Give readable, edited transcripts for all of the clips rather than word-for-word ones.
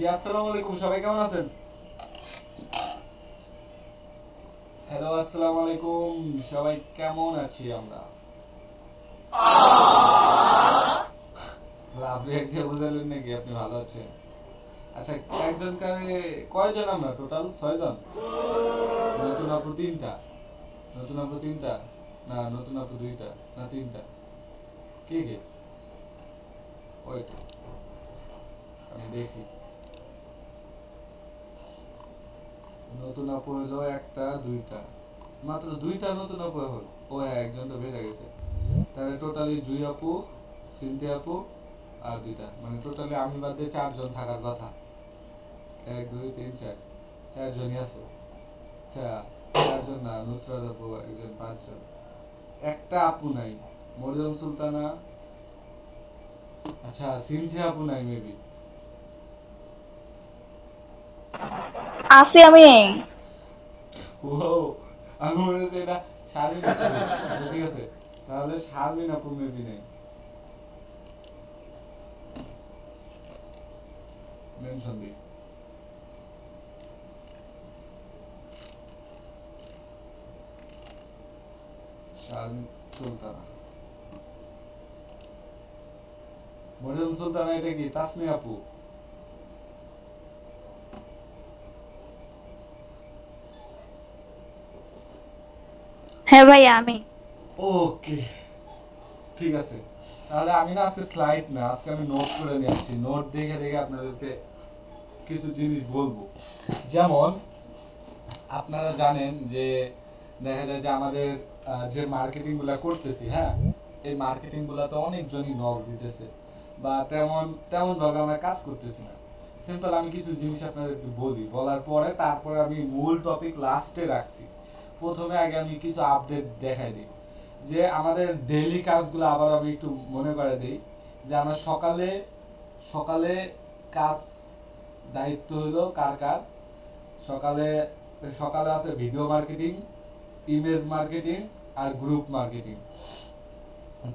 জি আসসালামু আলাইকুম, সবাই কেমন আছেন? হ্যালো, আসসালামু আলাইকুম, সবাই কেমন আছি আমরা? আপনি একদিকে বুঝালেন নাকি আপনি ভালো আছেন? আচ্ছা, একজন কারে কয়জন আমরা টোটাল? 6 জন। নতুন আপু 3টা। নতুন আপু 3টা, না নতুন আপু 2টা, না 3টা। কে কে? ওয়েট, আমি দেখি। নতুন আপু হলো একটা, 2টা, মাত্র 2টা নতুন আপু হল। ও হ্যাঁ, একজন তো বেড়ে গেছে। তাহলে টোটালি জুই আপু, সিনথি আপু আর 2টা, মানে টোটালি আমি বাদ দিয়ে 4জন থাকার কথা। 1 2 3 4, 4জনই আছে। আচ্ছা, 4জন না, নুসরাত আপু একজন, 5জন। একটা আপু নাই, মরিয়ম সুলতানা। আচ্ছা, সিনথি আপু নাই মেবি। আছি আমি। ও, আমি মনে হচ্ছে এটা শারমিন আপু। আচ্ছা ঠিক আছে, তাহলে শারমিন আপু মেবি নেই, মেনশন দিই। শারমিন সুলতানা, মরিয়ম সুলতানা, এটা কি তাসমি আপু? হ্যাঁ ভাইয়া আমি। ওকে, ঠিক আছে। তাহলে আমি না আজকে স্লাইড না, আজকে আমি নোট করে নিয়ে আসছি। নোট দেখে দেখে আপনাদেরকে কিছু জিনিস বলবো। যেমন আপনারা জানেন যে দেখা যায় যে আমাদের যে মার্কেটিং গুলা করতেছি, হ্যাঁ, এই মার্কেটিং গুলাতে অনেকজনই নক দিতেছে, বা তেমন তেমন ভাবে আমরা কাজ করতেছি না। সিম্পল আমি কিছু জিনিস আপনাদেরকে বলি, বলার পরে তারপরে আমি মূল টপিক লাস্টে রাখছি। প্রথমে আগে আমি কিছু আপডেট দেখাই দিই, যে আমাদের ডেইলি কাজগুলো আবার আমি একটু মনে করে দিই। যে আমরা সকালে সকালে কাজ, দায়িত্ব হলো কার কার? সকালে সকালে আছে ভিডিও মার্কেটিং, ইমেজ মার্কেটিং আর গ্রুপ মার্কেটিং।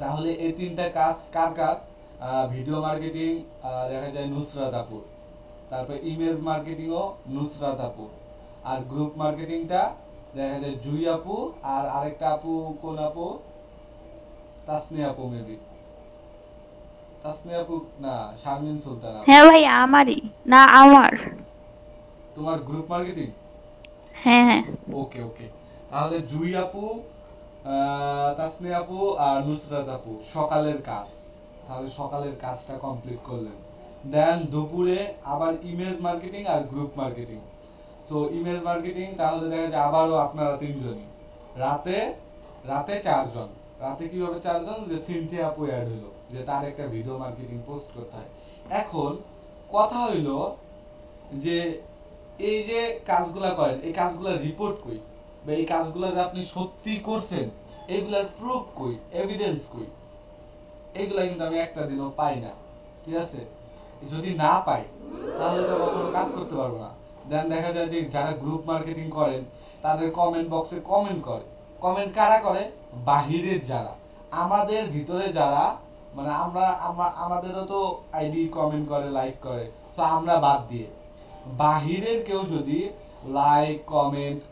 তাহলে এই 3টা কাজ কার কার? ভিডিও মার্কেটিং দেখা যায় নুসরাত আপুর, তারপর ইমেজ মার্কেটিংও নুসরাত আপুর, আর গ্রুপ মার্কেটিংটা দেখা যায় জুই আপু, আর আরেকটা আপু কোন আপু? তাসনি আপু মেবি। তাসনি আপু না, শারমিন সুলতান আপু। হ্যাঁ ভাইয়া আমারই। না আমার। তোমার গ্রুপ মার্কেটিং? হ্যাঁ হ্যাঁ। ওকে ওকে, তাহলে জুই আপু, তাসনি আপু আর নুসরাত আপু সকালের কাজ। তাহলে সকালের কাজটা কমপ্লিট করলেন। দেন দুপুরে আবার ইমেজ মার্কেটিং আর group marketing. So image marketing তাহলে দেখা যায় আবারও আপনারা 3জনই। রাতে রাতে 4জন। রাতে কিভাবে 4জন? যে সিনথিয়া আপু অ্যাড হইলো, যে তার একটা ভিডিও মার্কেটিং পোস্ট করতে হয়। এখন কথা হইলো যে এই যে কাজগুলা করেন, এই কাজগুলা রিপোর্ট কই, বা এই কাজগুলা যে আপনি সত্যি করছেন, এইগুলার প্রুফ কই, এভিডেন্স কই? এইগুলা কিন্তু আমি একটা দিনও পাই না। ঠিক আছে, যদি না পাই তাহলে তো কখনো কাজ করতে পারবো না। দেন দেখা যায় যে যারা গ্রুপ মার্কেটিং করেন তাদের কমেন্ট বক্সে কমেন্ট করে। কমেন্ট কারা করে? বাহিরের যারা, আমাদের ভিতরে যারা, মানে আমরা আমরা আমাদেরও তো আইডি কমেন্ট করে, লাইক করে। সো আমরা বাদ দিয়ে বাহিরের কেউ যদি লাইক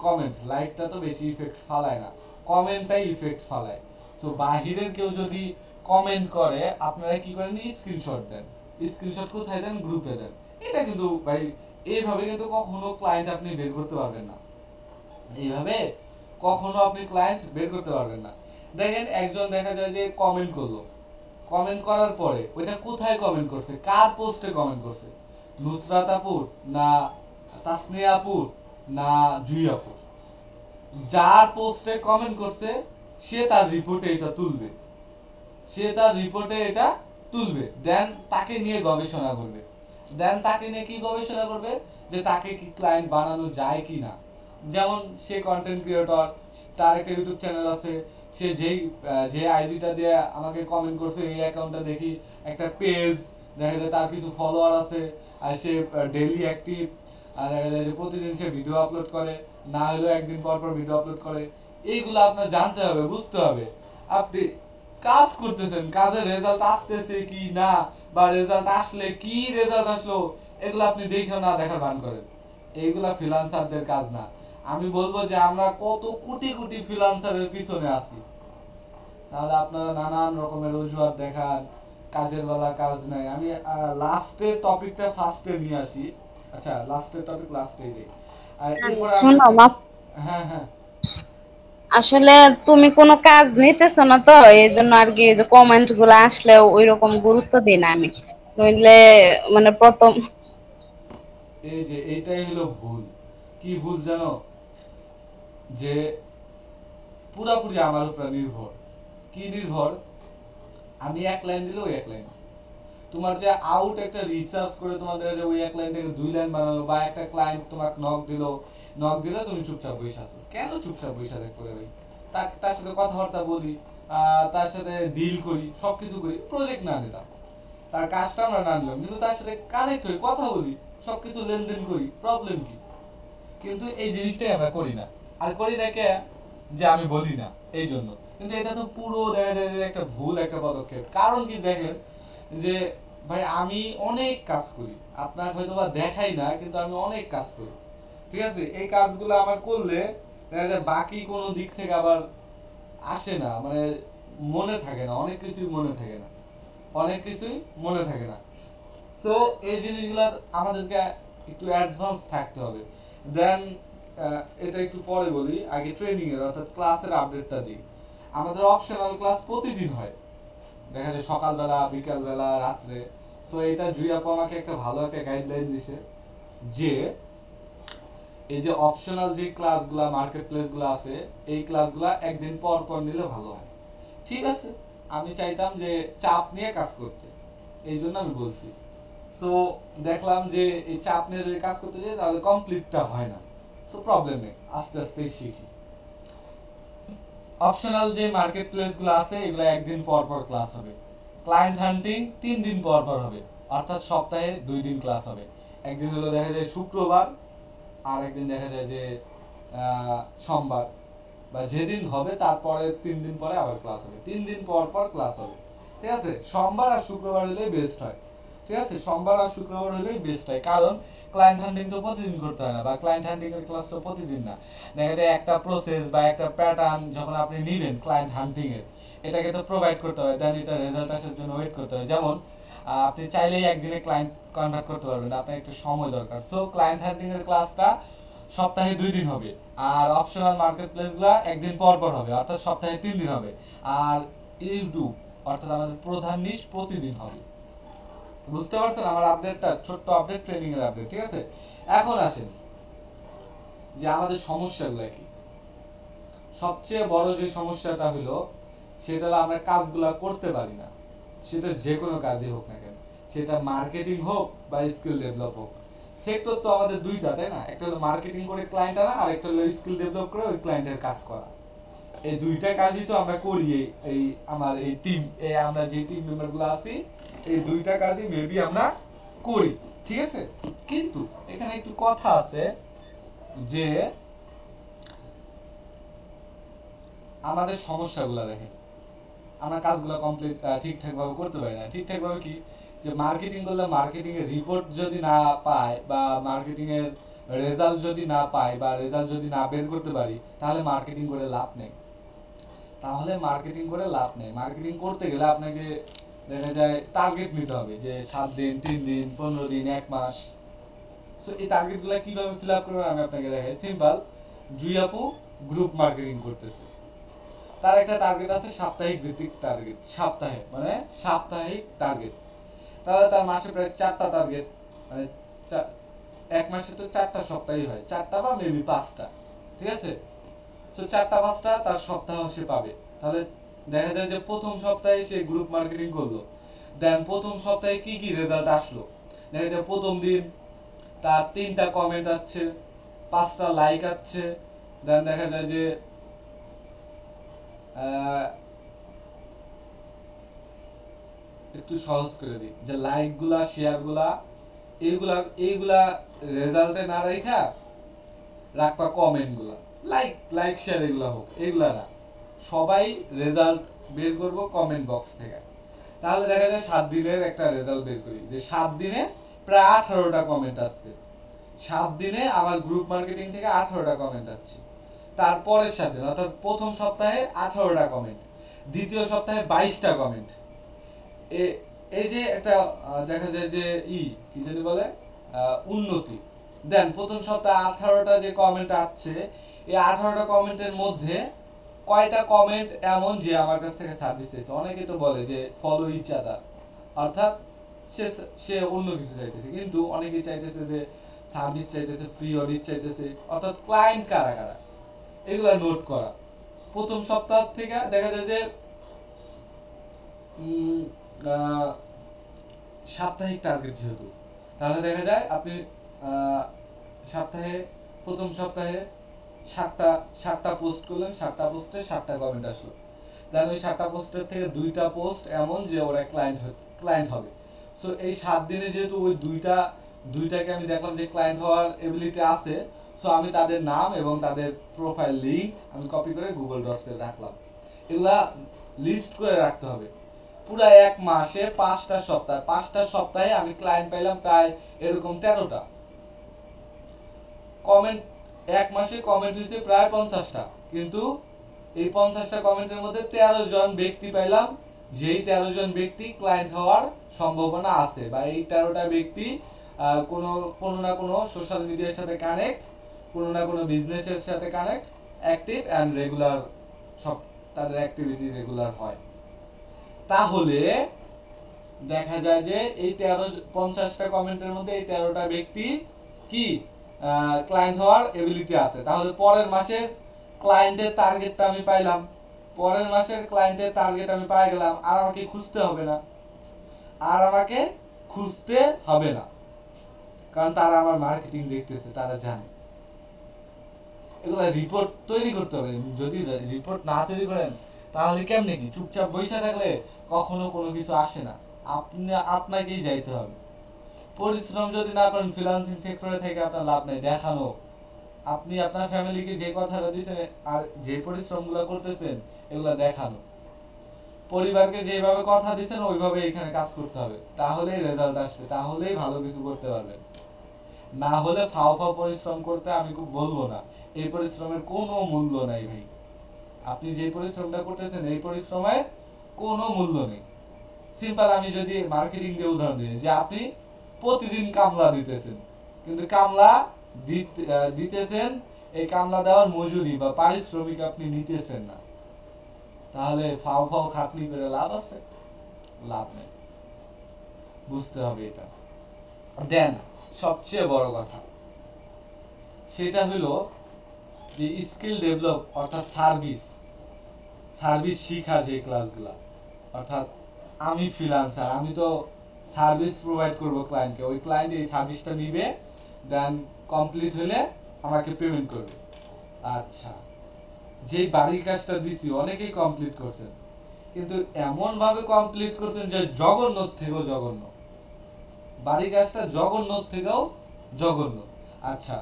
কমেন্ট, লাইকটা তো বেশি ইফেক্ট ফালায় না, কমেন্টটাই ইফেক্ট ফালায়। সো বাহিরের কেউ যদি কমেন্ট করে, আপনারা কি করেন? স্ক্রিনশট দেন। স্ক্রিনশট কোথায় দেন? গ্রুপে দেন। এটা কিন্তু ভাই, এইভাবে কিন্তু কখনো ক্লায়েন্ট আপনি বের করতে পারবেন না। এইভাবে কখনো আপনি ক্লায়েন্ট বের করতে পারবেন না। দেখেন একজন দেখা যায় যে কমেন্ট করলো, কমেন্ট করার পরে ওইটা কোথায় কমেন্ট করছে, কার পোস্টে কমেন্ট করছে? নুসরাত আপুর, না তাসনিয়া আপুর, না জুই আপুর? যার পোস্টে কমেন্ট করছে সে তার রিপোর্টে এটা তুলবে, দেন তাকে নিয়ে গবেষণা করবে। দেন তাকে নিয়ে কি গবেষণা করবে? যে তাকে কি ক্লায়েন্ট বানানো যায় কি না। যেমন সে কন্টেন্ট ক্রিয়েটর, তার একটা ইউটিউব চ্যানেল আছে, সে যে আইডিটা দিয়ে আমাকে কমেন্ট করছে, এই অ্যাকাউন্টটা দেখি একটা পেজ, দেখা যায় তার কিছু ফলোয়ার আছে, আর সে ডেইলি অ্যাক্টিভ, আর দেখা যায় যে প্রতিদিন সে ভিডিও আপলোড করে, না হলেও একদিন পর পর ভিডিও আপলোড করে। এইগুলো আপনার জানতে হবে, বুঝতে হবে। আপনি কাজ করতেছেন, কাজের রেজাল্ট আসতেছে কি না, বা রেজাল্ট আসলে কি রেজাল্ট আসলো, এগুলো আপনি দেখেও না দেখার ভান করেন, এইগুলা ফ্রিল্যান্সারদের কাজ না। আমি বলবো যে আমরা কত কোটি কোটি ফ্রিল্যান্সারের পিছনে আছি, তাহলে আপনারা নানান রকমের অজুহাত দেখান, কাজের বেলা কাজ নাই। আমি লাস্টের টপিকটা ফার্স্টে নিয়ে আসি। আচ্ছা, লাস্টের টপিক লাস্টে যাই, আর এরপর শোনো হ্যাঁ হ্যাঁ আসলে তুমি কোনো কাজ নিতেছো না তো এই জন্য আর কি, যে কমেন্ট গুলো আসলেও ওই রকম গুরুত্ব দিই না আমি, নইলে মানে প্রথম এই যে এইটাই হলো ভুল। কি ভুল জানো, যে পুরাপুরি আমার উপর নির্ভর। কি নির্ভর, আমি এক লাইন দিলে ওই এক লাইন, তোমার যে আউট একটা রিসার্চ করে তোমাদের যে ওই এক লাইন থেকে 2 লাইন বানালো, বা একটা ক্লায়েন্ট তোমাকে নক দিলে তুমি চুপচাপ বসে আছো। কেন চুপচাপ বসে থাকতে ভাই? তার সাথে কথাবার্তা বলি, তার সাথে ডিল করি, সবকিছু করি, প্রজেক্ট না নিলাম, তার কাজটা আমরা না নিলাম, কিন্তু তার সাথে কানেক্ট হই, কথা বলি, সবকিছু লেনদেন করি, প্রবলেম কি? কিন্তু এই জিনিসটাই আমরা করি না। আর করি না কে? যে আমি বলি না এই জন্য। কিন্তু এটা তো পুরো দেখা যায় যে একটা ভুল একটা পদক্ষেপ। কারণ কি দেখেন, যে ভাই আমি অনেক কাজ করি, আপনার হয়তো বা দেখাই না, কিন্তু আমি অনেক কাজ করি, ঠিক আছে? এই কাজগুলো আমার করলে দেখা যায় বাকি কোনো দিক থেকে আবার আসে না, মানে মনে থাকে না, অনেক কিছুই মনে থাকে না, অনেক কিছুই মনে থাকে না। তো এই জিনিসগুলো আমাদেরকে একটু অ্যাডভান্স থাকতে হবে। দেন এটা একটু পরে বলি, আগে ট্রেনিং এর অর্থাৎ ক্লাসের আপডেটটা দিই। আমাদের অপশনাল ক্লাস প্রতিদিন হয়, দেখা যায় সকালবেলা, বিকালবেলা, রাত্রে। সো এটা জুই আপু আমাকে একটা ভালো একটা গাইডলাইন দিছে, যে এই যে অপশনাল যে ক্লাসগুলা, মার্কেট প্লেসগুলো আছে, এই ক্লাসগুলা একদিন পর পর নিলে ভালো হয়। ঠিক আছে, আমি চাইতাম যে চাপ নিয়ে কাজ করতে, এই জন্য আমি বলছি। সো দেখলাম যে এই চাপ নিয়ে যদি কাজ করতে যাই তাহলে কমপ্লিটটা হয় না। সো প্রবলেম নেই, আস্তে আস্তে শিখি। অপশনাল যে মার্কেট প্লেসগুলো আছে এগুলো একদিন পর পর ক্লাস হবে। ক্লায়েন্ট হান্টিং 3 দিন পর পর হবে, অর্থাৎ সপ্তাহে 2 দিন ক্লাস হবে। একদিন হলো দেখা যায় শুক্রবার, আর একদিন দেখা যায় যে সোমবার, বা যেদিন হবে তারপরে 3 দিন পরে আবার ক্লাস হবে। 3 দিন পর পর ক্লাস হবে, ঠিক আছে? সোমবার আর শুক্রবার হলেই বেস্ট হয়, ঠিক আছে? সোমবার আর শুক্রবার হলেই বেস্ট হয়, কারণ ক্লায়েন্ট হান্টিং তো প্রতিদিন করতে হয় না, বা ক্লায়েন্ট হান্টিং এর ক্লাস তো প্রতিদিন না। দেখা যায় একটা প্রসেস বা একটা প্যাটার্ন যখন আপনি নেবেন ক্লায়েন্ট হান্টিং এর, এটাকে তো প্রোভাইড করতে হয়, দেন এটা রেজাল্ট আসার জন্য ওয়েট করতে হয়। যেমন আপনি চাইলেই একদিনে ক্লায়েন্ট কনভার্ট করতে পারবেন না, আপনার একটু সময় দরকার। সো ক্লায়েন্ট হান্টিং এর ক্লাসটা সপ্তাহে 2 দিন হবে, আর অপশনাল মার্কেট প্লেসগুলো একদিন পর পর হবে, অর্থাৎ সপ্তাহে 3 দিন হবে। আর ইউটিউব অর্থাৎ আমাদের প্রধান নিশ প্রতিদিন হবে। বুঝতে পারছেন আমার আপডেটটা? ছোট্ট আপডেট, ট্রেনিং এর আপডেট, ঠিক আছে? এখন আসেন যে আমাদের সমস্যাগুলো কি। সবচেয়ে বড় যে সমস্যাটা হলো, সেটা হলো আমরা কাজগুলো করতে পারি না। সেটা যে কোনো কাজই হোক না কেন, সেটা মার্কেটিং হোক বা স্কিল ডেভেলপ হোক। সেক্টর তো আমাদের দুইটা, তাই না? একটা হলো মার্কেটিং করে ক্লায়েন্ট আনা, আর একটা হলো স্কিল ডেভেলপ করে ওই ক্লায়েন্টের কাজ করা। এই দুইটা কাজই তো আমরা করি। এই আমার এই টিম, এই আমরা যে টিম মেম্বারগুলো আছি, এই দুইটা কাজই মেবি আমরা করি, ঠিক আছে? কিন্তু এখানে একটু কথা আছে, যে আমাদের সমস্যাগুলো দেখে আমরা কাজগুলো কমপ্লিট ঠিকঠাক ভাবে করতে পারি না। ঠিকঠাক ভাবে কি, যে মার্কেটিং করলে মার্কেটিং এর রিপোর্ট যদি না পায়, বা মার্কেটিং এর রেজাল্ট যদি না পায়, বা রেজাল্ট যদি না বের করতে পারি, তাহলে মার্কেটিং করে লাভ নেই। মার্কেটিং করতে গেলে আপনাকে দেখা যায় টার্গেট নিতে হবে, যে 7 দিন, 3 দিন, 15 দিন, 1 মাস। সো এই টার্গেটগুলো কিভাবে ফিল আপ করবেন আমি আপনাকে দেখাই। সিম্পল, জুই আপু গ্রুপ মার্কেটিং করতেছে, তার একটা টার্গেট আছে, সাপ্তাহিক ভিত্তিক টার্গেট, সপ্তাহে মানে সাপ্তাহিক টার্গেট। তাহলে তার মাসে প্রায় 4টা টার্গেট, মানে এক মাসে তো 4টা সপ্তাহই হয়, 4টা বা মেবি 5টা, ঠিক আছে? সো 4টা 5টা তার সপ্তাহ সে পাবে। তাহলে দেখা যায় যে প্রথম সপ্তাহে সে গ্রুপ মার্কেটিং করলো, দেন প্রথম সপ্তাহে কি কি রেজাল্ট আসলো। দেখা যায় প্রথম দিন তার 3টা কমেন্ট আসছে, 5টা লাইক আসছে। দেন দেখা যায় যে একটু সহজ করে দিই, যে লাইকগুলা, শেয়ারগুলা, এইগুলা রেজাল্টে না রাখা রাখবা কমেন্টগুলা। লাইক শেয়ার এগুলা হোক, এগুলা না, সবাই রেজাল্ট বের করব কমেন্ট বক্স থেকে। তাহলে দেখা যায় 7 দিনের একটা রেজাল্ট বের করি, যে 7 দিনে প্রায় 18টা কমেন্ট আসছে। 7 দিনে আমার গ্রুপ মার্কেটিং থেকে 18টা কমেন্ট আসছে। তারপরের 7 দিন অর্থাৎ প্রথম সপ্তাহে 18টা কমেন্ট, দ্বিতীয় সপ্তাহে 22টা কমেন্ট। এই যে একটা দেখা যায় যে কি জানি বলে উন্নতি। দেন প্রথম সপ্তাহে 18টা যে কমেন্ট আসছে, এই 18টা কমেন্টের মধ্যে কয়টা কমেন্ট এমন যে আমার কাছ থেকে সার্ভিস চাইছে। অনেকে তো বলে যে ফলো ইচ আদার, অর্থাৎ সে অন্য কিছু চাইতেছে, কিন্তু অনেকে চাইতেছে যে সার্ভিস চাইতেছে, ফ্রি অডিট চাইতেছে, অর্থাৎ ক্লায়েন্ট কারা কারা এগুলা নোট করা। প্রথম সপ্তাহ থেকে দেখা যায় যে সাপ্তাহিক টার্গেট যেহেতু, তাহলে দেখা যায় আপনি প্রথম সপ্তাহে 7টা পোস্ট করলেন, 7টা পোস্টে 7টা কমেন্ট আসলো। দেন ওই 7টা পোস্টের থেকে 2টা পোস্ট এমন যে ওরা ক্লায়েন্ট হবে। সো এই 7 দিনে যেহেতু ওই দুইটাকে আমি দেখলাম যে ক্লায়েন্ট হওয়ার এবিলিটি আছে, সো আমি তাদের নাম এবং তাদের প্রোফাইল লিংক আমি কপি করে গুগল ডটসে রাখলাম। এগুলা লিস্ট করে রাখতে হবে। পুরো এক মাসে 5টা সপ্তাহে আমি ক্লায়েন্ট পাইলাম প্রায় এরকম 13টা কমেন্ট। এক মাসে কমেন্ট হয়েছে প্রায় 50টা, কিন্তু এই 50টা কমেন্টের মধ্যে 13 জন ব্যক্তি পাইলাম, যেই 13 জন ব্যক্তি ক্লায়েন্ট হওয়ার সম্ভাবনা আছে, বা এই 13টা ব্যক্তি কোনো না কোনো সোশ্যাল মিডিয়ার সাথে কানেক্ট, কোনো না কোনো বিজনেসের সাথে কানেক্ট, অ্যাক্টিভ অ্যান্ড রেগুলার, সব তাদের অ্যাক্টিভিটি রেগুলার হয়। তাহলে দেখা যায় যে এই 50টা কমেন্টের মধ্যে এই 13টা ব্যক্তি কি ক্লায়েন্ট হওয়ার এবিলিটি আছে। তাহলে পরের মাসের ক্লায়েন্টের টার্গেটটা আমি পাইলাম, পরের মাসের ক্লায়েন্টের টার্গেট আমি পাই গেলাম। আর আমাকে খুঁজতে হবে না, কারণ তারা আমার মার্কেটিং দেখতেছে, তারা জানে। এগুলা রিপোর্ট তৈরি করতে হবে। যদি রিপোর্ট না তৈরি করেন তাহলে কেমনে কি চুপচাপ বসে থাকলে কখনো কোনো কিছু আসে না। আপনাকেই যাইতে হবে। পরিশ্রম যদি না করেন, ফ্রিল্যান্সিং সেক্টরে থেকে আপনার লাভ নেই। দেখানো, আপনি আপনার ফ্যামিলিকে যে কথাটা দিয়েছেন আর যে পরিশ্রমগুলো করতেছেন এগুলা দেখানো। পরিবারকে যেভাবে কথা দিয়েছেন ওইভাবে এখানে কাজ করতে হবে, তাহলেই রেজাল্ট আসবে, তাহলেই ভালো কিছু করতে পারবেন। না হলে ফাও পরিশ্রম করতে আমি খুব বলবো না, এই পরিশ্রমের কোনো মূল্য নাই ভাই। আপনি যে পরিশ্রমটা করতেছেন এই পরিশ্রমের কোনো মূল্য নেই। সিম্পল আমি যদি মার্কেটিং দিয়ে উদাহরণ দিই, যে আপনি প্রতিদিন কামলা দিতেছেন, কিন্তু কামলা দিতেছেন, এই কামলা দেওয়ার মজুরি বা পারিশ্রমিক আপনি নিতেছেন না, তাহলে ফাও খাটনি করে লাভ আছে? লাভ নেই। বুঝতে হবে এটা। দেন সবচেয়ে বড় কথা সেটা হলো যে স্কিল ডেভেলপ, অর্থাৎ সার্ভিস শিখা, যে ক্লাসগুলা, অর্থাৎ আমি ফ্রিল্যান্সার, আমি তো সার্ভিস প্রোভাইড করব ক্লায়েন্টকে, ওই ক্লায়েন্ট এই সার্ভিসটা নিবে, দেন কমপ্লিট হলে আমাকে পেমেন্ট করবে। আচ্ছা, যেই বাড়ির কাজটা দিছি অনেকেই কমপ্লিট করছেন, কিন্তু এমনভাবে কমপ্লিট করছেন যে জঘন্যর থেকেও জঘন্য, বাড়ির কাজটা জঘন্যর থেকেও জঘন্য। আচ্ছা,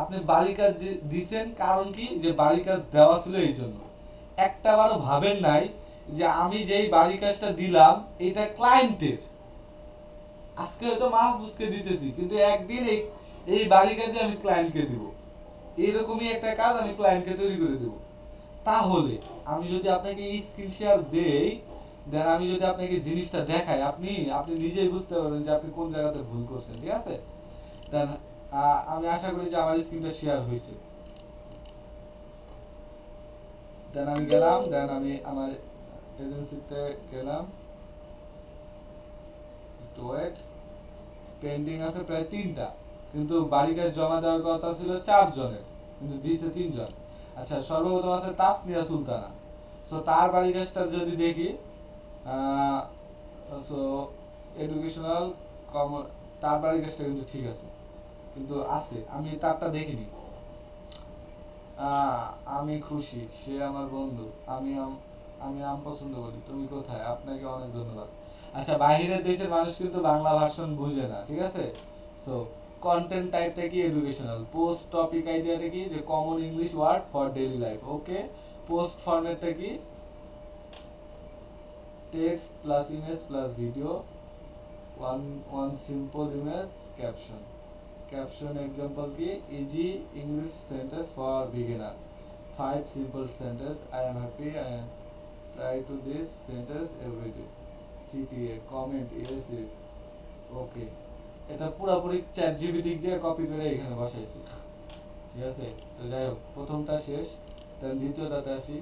আপনি বাড়ির কাজ দিছেন, কারণ কি? যে বাড়ির কাজ দেওয়া ছিল এই জন্য। একটাবারও ভাবেন নাই যে আমি যেই বাড়ির কাজটা দিলাম এটা ক্লায়েন্টের, আজকে হয়তো মাহফুজকে দিতেছি, কিন্তু একদিন এই বাড়ির কাজে আমি ক্লায়েন্টকে দিব, এইরকমই একটা কাজ আমি ক্লায়েন্টকে তৈরি করে দেব। তাহলে আমি যদি আপনাকে স্ক্রিন শেয়ার দেই, দেন আমি যদি আপনাকে জিনিসটা দেখাই, আপনি নিজেই বুঝতে পারবেন যে আপনি কোন জায়গাতে ভুল করছেন। ঠিক আছে? দেন আমি আশা করি যে আমার স্ক্রিনটা শেয়ার হয়েছে। দেন আমি গেলাম, দেন আমি আমার এজেন্সিতে গেলাম, একটু ওয়েট, পেন্ডিং আছে প্রায় 3টা, কিন্তু বাড়ি কাজ জমা দেওয়ার কথা ছিল 4 জনের, কিন্তু দিয়েছে 3 জন। আচ্ছা, সর্বপ্রথম আছে তাসনিয়া সুলতানা। সো তার বাড়ি কাজটা যদি দেখি, সো এডুকেশনাল তার বাড়ি কাজটা কিন্তু ঠিক আছে, কিন্তু আছে, আমি তারটা দেখিনি। আমি খুশি, সে আমার বন্ধু, আমি আম পছন্দ করি, তুমি কোথায়? আপনাকে অনেক ধন্যবাদ। আচ্ছা, বাইরের দেশের মানুষ কিন্তু বাংলা ভার্সন বুঝে না। ঠিক আছে? সো কন্টেন্ট টাইপটা কি? এডুকেশনাল। পোস্ট টপিক আইডিয়াটা কি? যে common English word for daily life. Okay. Post ফরম্যাটটা কি? Text plus image plus video one simple image caption example ki easy English sentence for beginner, 5 simple sentence, I am happy and try to this sentence every day, CTA comment yes okay. এটা পুরোপুরি chat GPT দিয়ে copy করে এখানে বসাইছি, ঠিক আছে। তো যাই হোক, প্রথমটা শেষ, দেন দ্বিতীয়টাতে আসি।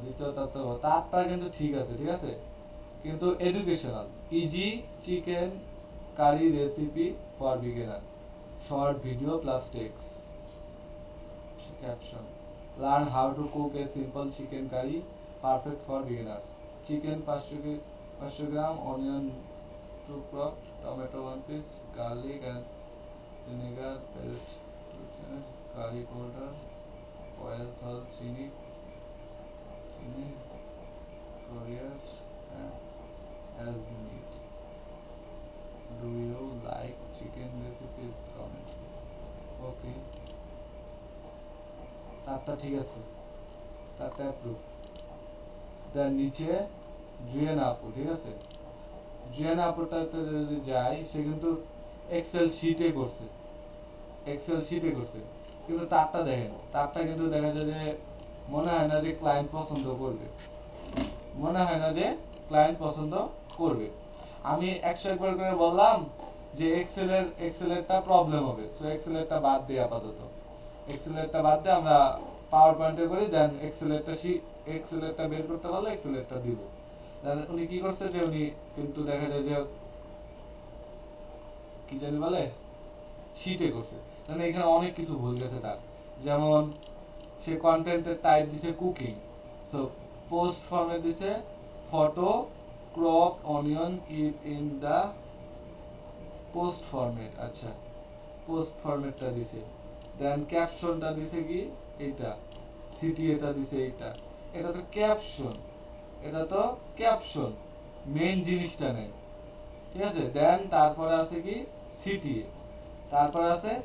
দ্বিতীয়টা তো তারটা কিন্তু ঠিক আছে, ঠিক আছে, কিন্তু educational, easy chicken curry recipe for beginner, short video plus text caption, learn how to cook a simple chicken curry perfect for beginners, chicken 500 gram, onion 2 crop, tomato 1 piece, garlic and vinegar paste, curry powder, oil, salt, chini, coriander as need. Do you like chicken recipes? Comment. Okay. তারটা ঠিক আছে, তারটা approve. তার নিচে জুয়েন আপু, ঠিক আছে, জুয়েন আপুটাতে যদি যাই, সে কিন্তু এক্সেল শিটে করছে, কিন্তু তারটা দেখেন, তারটা কিন্তু দেখা যায় যে মনে হয় না যে ক্লায়েন্ট পছন্দ করবে, আমি 101 বার করে বললাম যে এক্সেলেরটা প্রবলেম হবে, সো এক্সেলেরটা বাদ দিই, আপাতত এক্সেলেরটা বাদ দিয়ে আমরা পাওয়ার পয়েন্টে করি, দেন এক্সেলেরটা বের করতে পারলে এক্সেলেরটা দিব। উনি কি করছে যে উনি কিন্তু দেখা যায় যে কি জানি বলে শীটে করছে, মানে এখানে অনেক কিছু ভুল গেছে তার। যেমন সে কন্টেন্টের টাইপ দিছে কুকিং, সো পোস্ট ফরম্যাট দিছে photo crop onion keep in the post format, আচ্ছা পোস্ট ফরম্যাটটা দিছে। দেন ক্যাপশনটা দিছে কি এটা, সিটিএটা দিছে এইটা, এটা তো ক্যাপশন, মেইন জিনিসটা নেই, ঠিক আছে। দেন তারপরে আছে কি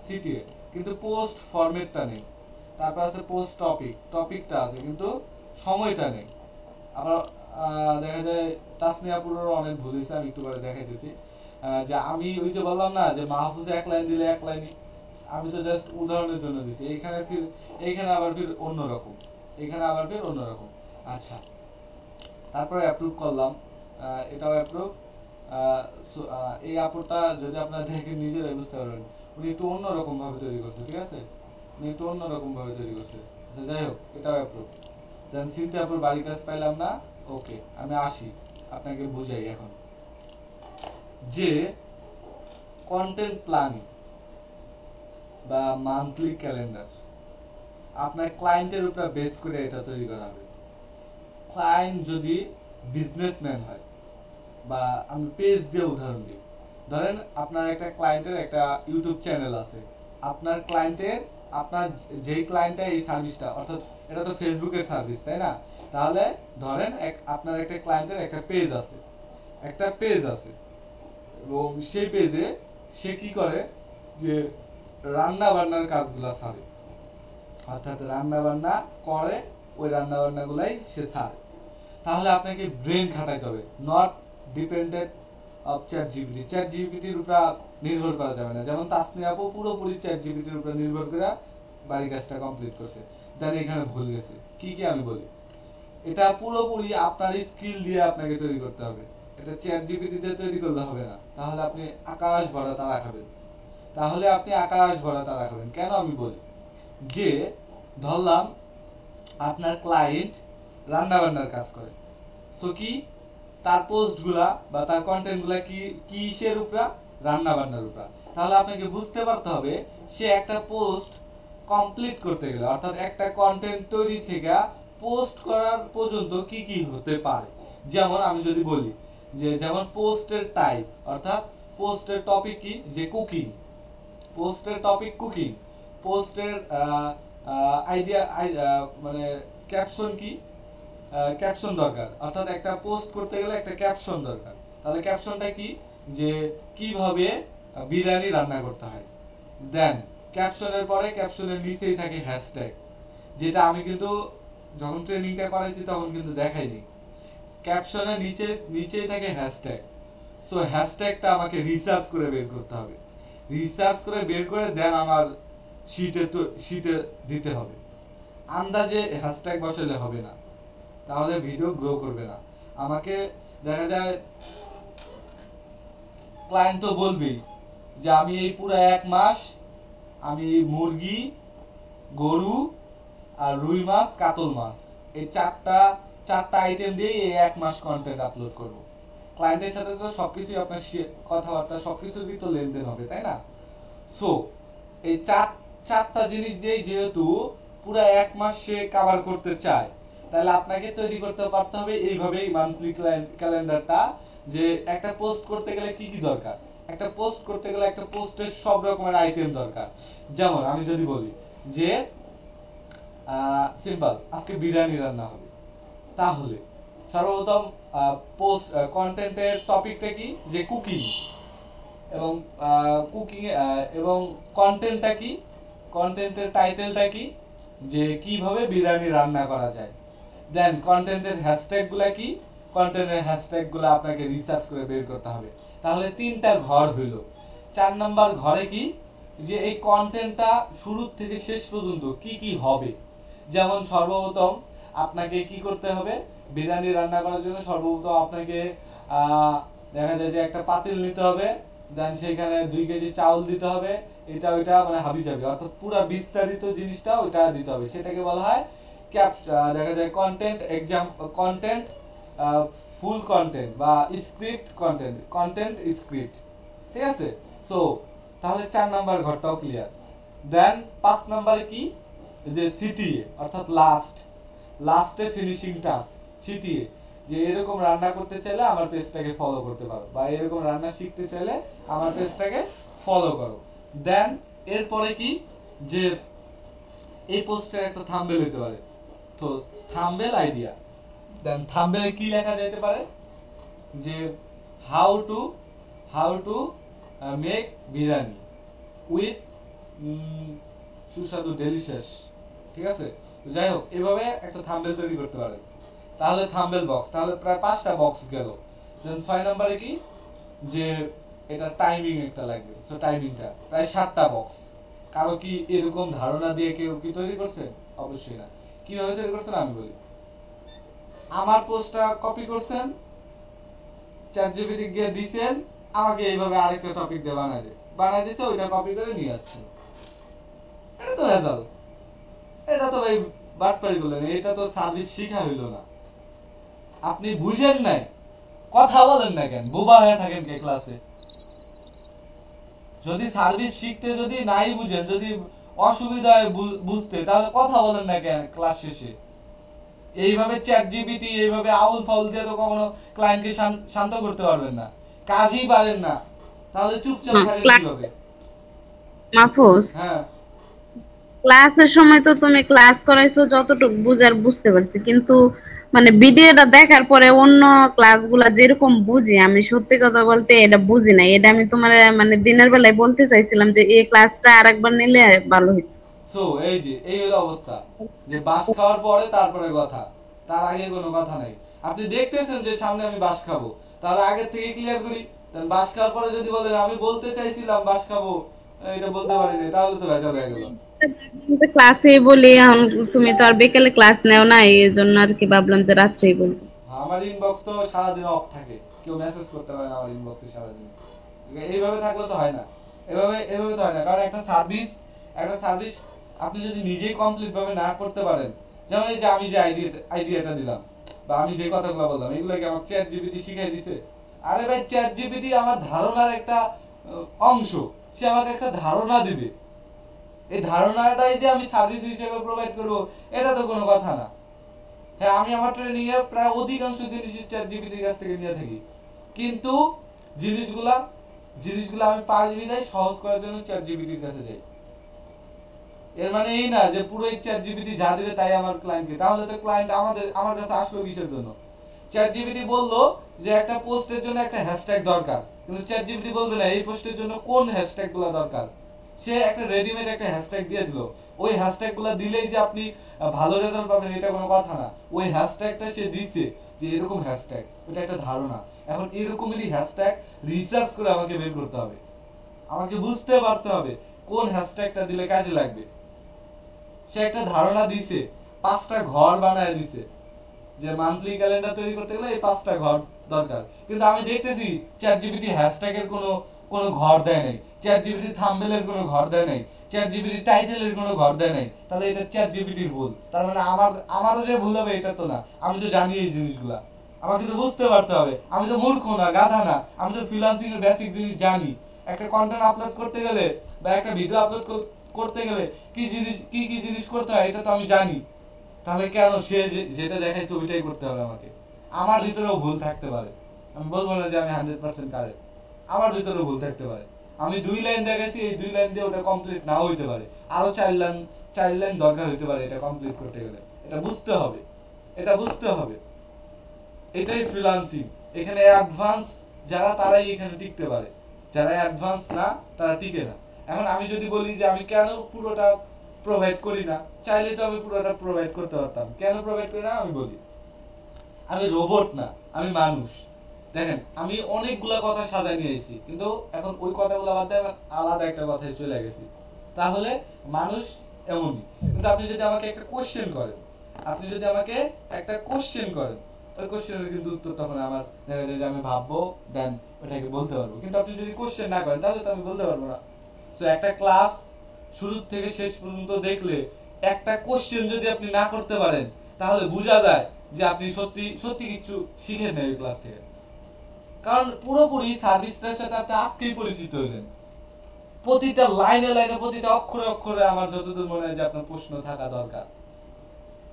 সিটিএ, কিন্তু পোস্ট ফরম্যাটটা নেই। তারপর আছে পোস্ট টপিকটা আছে, কিন্তু সময়টা নেই। আবার দেখা যায় তাসনিয়াপুরেরও অনেক ভুল হয়েছে, আমি একটু পরে দেখাইতেছি। যে আমি ওই যে বললাম না যে মাহফুজে 1 লাইন দিলে 1 লাইনই, আমি তো জাস্ট উদাহরণের জন্য দিছি, এইখানে আবার ফির অন্যরকম, আচ্ছা। তারপরে অ্যাপ্রুভ করলাম, এটাও অ্যাপ্রুভ। এই আপুটা যদি আপনারা দেখেন নিজেরাই বুঝতে পারবেন, উনি একটু অন্যরকম ভাবে তৈরি করছে, ঠিক আছে, যাই হোক এটাও অ্যাপ্রুভ। দেন সিনতে আপুর বাড়ির কাজ পাইলাম না, ওকে, আমি আসি আপনাকে বুঝাই এখন যে কন্টেন্ট প্ল্যানিং বা মান্থলি ক্যালেন্ডার আপনার ক্লায়েন্টের উপর বেস করে এটা তৈরি করা হবে। ক্লায়েন্ট যদি বিজনেসম্যান হয়, বা আমি পেজ দিয়ে উদাহরণ দিই, ধরেন আপনার একটা ক্লায়েন্টের একটা ইউটিউব চ্যানেল আছে, আপনার যেই ক্লায়েন্টটা এই সার্ভিসটা, অর্থাৎ এটা তো ফেসবুকের সার্ভিস, তাই না? তাহলে ধরেন আপনার একটা ক্লায়েন্টের একটা পেজ আছে, এবং সেই পেজে সে কি করে যে রান্না বান্নার কাজগুলা ছাড়ে, অর্থাৎ রান্না বান্না করে, ওই রান্না বান্নাগুলাই সে ছাড়ে। তাহলে আপনাকে ব্রেন খাটাইতে হবে, নট ডিপেন্ডেন্ট অফ চ্যাট জিপিটির উপর নির্ভর করা যাবে না। যেমন তাসনিয়া আপু পুরোপুরি চ্যাট জিপিটির উপর নির্ভর করে বাড়ির কাজটা কমপ্লিট করছে, দেন এখানে ভুল গেছে। কি আমি বলি, এটা পুরোপুরি আপনার স্কিল দিয়ে আপনাকে তৈরি করতে হবে, এটা চ্যাট জিপিটি দিয়ে তৈরি করলে হবে না। তাহলে আপনি আকাশ ভরা তারা খাবেন। কেন আমি বলি, যে ধরলাম আপনার ক্লায়েন্ট রান্না বান্নার কাজ করে, সো কি তার পোস্টগুলা বা তার কন্টেন্টগুলা কিসের উপর, রান্না বান্নার উপর। তাহলে আপনাকে বুঝতে পারতে হবে সে একটা পোস্ট কমপ্লিট করতে গেলে, অর্থাৎ একটা কন্টেন্ট তৈরি থেকে পোস্ট করার পর্যন্ত কি হতে পারে। যেমন আমি যদি বলি যে যেমন পোস্টের টাইপ, অর্থাৎ পোস্টের টপিক কি, যে কুকিং, পোস্টের আইডিয়া মানে ক্যাপশন কি, ক্যাপশন দরকার, অর্থাৎ একটা পোস্ট করতে গেলে একটা ক্যাপশন দরকার। তাহলে ক্যাপশনটা কি, যে কিভাবে বিরিয়ানি রান্না করতে হয়। দেন ক্যাপশনের পরে ক্যাপশনের নিচেই থাকে হ্যাশট্যাগ, যেটা আমি কিন্তু যখন ট্রেনিংটা করাইছি তখন কিন্তু দেখাইনি। ক্যাপশনের নিচেই থাকে হ্যাশট্যাগ, সো হ্যাশট্যাগটা আমাকে রিসার্চ করে বের করতে হবে, রিসার্চ করে বের করে দেন আমার শীটে দিতে হবে। আন্দাজে হ্যাশট্যাগ বসালে হবে না, তাহলে ভিডিও গ্রো করবে না। আমাকে দেখা যায় ক্লায়েন্ট তো বলবেই যে আমি এই পুরো 1 মাস আমি মুরগি, গরু আর রুই মাছ, কাতল মাছ এই চারটা আইটেম দিয়ে এই 1 মাস কন্টেন্ট আপলোড করব। ক্লায়েন্টের সাথে তো সবকিছু আপনার কথাবার্তা সবকিছুরই তো লেনদেন হবে, তাই না? সো এই চারটা জিনিস দিয়েই যেহেতু পুরো 1 মাস সে কভার করতে চায়, তাহলে আপনাকে তৈরি করতে পারতে হবে এইভাবেই মান্থলি ক্যালেন্ডারটা, যে একটা পোস্ট করতে গেলে কি কি দরকার। একটা পোস্ট করতে গেলে একটা পোস্টের সব রকমের আইটেম দরকার। যেমন আমি যদি বলি যে সিম্পল আজকে বিরিয়ানি রান্না হবে, তাহলে সর্বপ্রথম পোস্ট কন্টেন্টের টপিকটা কি, যে কুকিং, এবং কুকিং এবং কন্টেন্টটা কি, কন্টেন্টের টাইটেলটা কি, যে কিভাবে বিরিয়ানি রান্না করা যায়। দেন কন্টেন্টের হ্যাশট্যাগুলো কি, কন্টেন্টের হ্যাশট্যাগুলো আপনাকে রিসার্চ করে বের করতে হবে। তাহলে 3টা ঘর হইল। 4 নাম্বার ঘরে কি, যে এই কন্টেন্টটা শুরু থেকে শেষ পর্যন্ত কি কি হবে। যেমন সর্বপ্রথম আপনাকে কি করতে হবে, বিরিয়ানি রান্না করার জন্য সর্বপ্রথম আপনাকে দেখা যায় যে একটা পাতিল নিতে হবে, দেন সেখানে 2 কেজি চাউল দিতে হবে, এটা ওইটা মানে হাবিজাবি, অর্থাৎ পুরো বিস্তারিত জিনিসটা ওইটা দিতে হবে। সেটাকে বলা হয় দেখা যায় কন্টেন্ট ফুল কন্টেন্ট বা স্ক্রিপ্ট কন্টেন্ট স্ক্রিপ্ট, ঠিক আছে? সো তাহলে 4 নাম্বার ঘরটাও ক্লিয়ার। দেন 5 নাম্বারে কি, যে সিটিএ অর্থাৎ লাস্টে ফিনিশিং টাচ, সিটিএ, যে এরকম রান্না করতে চাইলে আমার পেজটাকে ফলো করতে পারো, বা এরকম রান্না শিখতে চাইলে আমার পেজটাকে ফলো করো। দেন এরপরে কি, যে এই পোস্টের একটা থাম্বনেল হতে পারে, তো থাম্বনেল আইডিয়া। দেন থাম্বনেলে কি লেখা যেতে পারে, যে how to make biryani with সুস্বাদু ডেলিশিয়াস, ঠিক আছে? যাই হোক, এভাবে একটা থাম্বনেল তৈরি করতে পারে। তাহলে থাম্বনেল বক্স, তাহলে প্রায় 5টা বক্স গেল। দেন 6 নম্বরে কি, যে এটা টাইমিং একটা লাগবে, সো টাইমিংটা প্রায় 7টা বক্স। কারো কি এরকম ধারণা দিয়ে কেউ কি তৈরি করছে? অবশ্যই না। কিভাবে তৈরি করছেন আমি বলি। আমার পোস্টটা কপি করছেন, চ্যাটজিপিটি গিয়ে দিছেন, আমাকে এইভাবে আরেকটা টপিক দিয়ে বানাই দিছে, ওইটা কপি করে নিয়ে যাচ্ছেন। এটা তো ভেজাল, এটা তো ভাই বাটপারি করলেন, এটা তো সার্ভিস শিখা হইল না। আপনি বুঝেন নাই, কথা বলেন না কেন, বোবা হয়ে থাকেন কে ক্লাসে? যদি সার্ভিস শিখতে যদি নাই বুঝেন, যদি অসুবিধা হয় বুঝতে, তাহলে কথা বলেন না কেন ক্লাস শেষে? এইভাবে চ্যাটজিপিটি এইভাবে আউল ফাউল দিয়ে তো কখনো ক্লায়েন্টকে শান্ত করতে পারবেন না, কাজই পারেন না, তাহলে চুপচাপ থাকেন কিভাবে? মাহফুজ, হ্যাঁ, ক্লাসের সময় তো তুমি ক্লাস করাইছো, যতটুকু বুঝার বুঝতে পারছি, কিন্তু মানে ভিডিওটা দেখার পরে অন্য ক্লাসগুলা যেরকম বুঝি, আমি সত্যি কথা বলতে এটা বুঝি না। এটা আমি তোমার মানে দিনের বেলায় বলতে চাইছিলাম যে এই ক্লাসটা আরেকবার নিলে ভালো হতো। সো এই যে এই হলো অবস্থা, যে বাস খাওয়ার পরে তারপরে কথা, তার আগে কোনো কথা নাই। আপনি দেখতেছেন যে সামনে আমি বাস খাবো, তাহলে আগে থেকে ক্লিয়ার করি। কারণ বাস খাওয়ার পরে যদি বলেন আমি বলতে চাইছিলাম বাস খাবো, এটা বলতে পারিনি, তাহলে তো ভেজাল হয়ে গেল। যে ক্লাসে বলি, এখন তুমি তো আর বিকেলে ক্লাস নেও না, এই জন্য আর কি ভাবলাম যে রাত্রেই বলবো। আমার ইনবক্স তো সারাদিন অফ থাকে, কেউ মেসেজ করতে পারে না আমার ইনবক্সে সারাদিন। এইভাবে থাকলে তো হয় না, এভাবে তো হয় না। কারণ একটা সার্ভিস আপনি যদি নিজেই কমপ্লিট ভাবে না করতে পারেন, যেমন এই যে আমি যে আইডিয়াটা দিলাম বা আমি যে কথাগুলো বললাম, এগুলো কি আমার চ্যাট জিপিটি শিখিয়ে দিছে? আরে ভাই, চ্যাট জিপিটি আমার ধারণার একটা অংশ, সে আমাকে একটা ধারণা দিবে। এই ধারণাটাই যে আমি সার্ভিস হিসেবে প্রোভাইড করব, এটা তো কোনো কথা না। হ্যাঁ, আমি আমার ট্রেনিং এ প্রায় অধিকাংশ জিনিস চ্যাট জিপিটির কাছ থেকে নিয়ে থাকি, কিন্তু জিনিসগুলা আমি পারি বিধায় সহজ করার জন্য চ্যাট জিপিটির কাছে যাই। এর মানে এই না যে পুরো চ্যাট জিপিটি যা দিবে তাই আমার ক্লায়েন্টকে, তাহলে তো ক্লায়েন্ট আমার কাছে আসলো কিসের জন্য? চ্যাট জিপিটি বললো যে একটা পোস্টের জন্য একটা হ্যাশট্যাগ দরকার, কিন্তু চ্যাট জিপিটি বলবে না এই পোস্টের জন্য কোন হ্যাশট্যাগ গুলো দরকার। সে একটা রেডিমেড একটা হ্যাশট্যাগ দিয়ে দিল, ওই হ্যাশট্যাগুলো দিলেই যে আপনি ভালো রেজাল্ট পাবেন এটা কোনো কথা না। ওই হ্যাশট্যাগটা সে দিছে যে এরকম হ্যাশট্যাগ, এটা একটা ধারণা। এখন এরকমই হ্যাশট্যাগ রিসার্চ করে আমাকে বের করতে হবে, আমাকে বুঝতে পারতে হবে কোন হ্যাশট্যাগটা দিলে কাজে লাগবে। সে একটা ধারণা দিছে, 5টা ঘর বানায় দিছে যে মান্থলি ক্যালেন্ডার তৈরি করতে গেলে এই 5টা ঘর দরকার, কিন্তু আমি দেখতেছি চ্যাটজিপিটি হ্যাশট্যাগের কোনো ঘর দেয় নাই, চ্যাটজিপিটি থাম্বনেলের কোনো ঘর দেয় নাই, চ্যাটজিপিটি টাইটেলের কোনো ঘর দেয় নাই। তাহলে এটা চ্যাটজিপিটির ভুল, তার মানে আমারও যে ভুল হবে এটা তো না। আমি তো জানি এই জিনিসগুলা, আমাকে তো বুঝতে পারতে হবে। আমি তো মূর্খ না, গাধা না, আমি তো ফ্রিল্যান্সিং এর বেসিক জিনিস জানি। একটা কন্টেন্ট আপলোড করতে গেলে বা একটা ভিডিও আপলোড করতে গেলে কি জিনিস করতে হয় এটা তো আমি জানি। তাহলে কেন সে যেটা দেখাইছে ওইটাই করতে হবে আমাকে? আমার ভিতরেও ভুল থাকতে পারে, আমি বলবো না যে আমি 100% কারেক্ট, আমার ভিতরেও ভুল থাকতে পারে। আমি 2 লাইন দেখাইছি, এই 2 লাইন দিয়ে ওটা কমপ্লিট নাও হইতে পারে, আরো 4 লাইন দরকার হইতে পারে এটা কমপ্লিট করতে গেলে। এটা বুঝতে হবে, এটা বুঝতে হবে। এটাই ফ্রিল্যান্সিং। এখানে অ্যাডভান্স যারা তারাই এখানে টিকতে পারে, যারা অ্যাডভান্স না তারা টিকে না। এখন আমি যদি বলি যে আমি কেন পুরোটা প্রোভাইড করি না, চাইলে তো আমি পুরোটা প্রোভাইড করতে পারতাম, কেন প্রোভাইড করি না আমি বলি। আমি রোবট না, আমি মানুষ। দেখেন আমি অনেকগুলা কথা সাজায় নিয়ে এসেছি, কিন্তু এখন ওই কথাগুলো বাদ দিয়ে আলাদা একটা কথায় চলে গেছি। তাহলে মানুষ এমনই। কিন্তু আপনি যদি আমাকে একটা কোশ্চেন করেন, ওই কোশ্চেনের কিন্তু উত্তর তখন আমার দেখা যায় যে আমি ভাববো, দেন ওটাকে বলতে পারবো। কিন্তু আপনি যদি কোশ্চেন না করেন তাহলে তো আমি বলতে পারবো না। সো একটা ক্লাস শুরু থেকে শেষ পর্যন্ত দেখলে একটা কোশ্চেন যদি আপনি না করতে পারেন তাহলে বোঝা যায় যে আপনি সত্যি সত্যি কিছু শিখেন না এই ক্লাস থেকে। কারণ পুরোপুরি সার্ভিসটার সাথে আপনি আজকেই পরিচিত হইলেন, প্রতিটা লাইনে লাইনে প্রতিটা অক্ষরে অক্ষরে আমার যতদূর মনে হয় যে আপনার প্রশ্ন থাকা দরকার,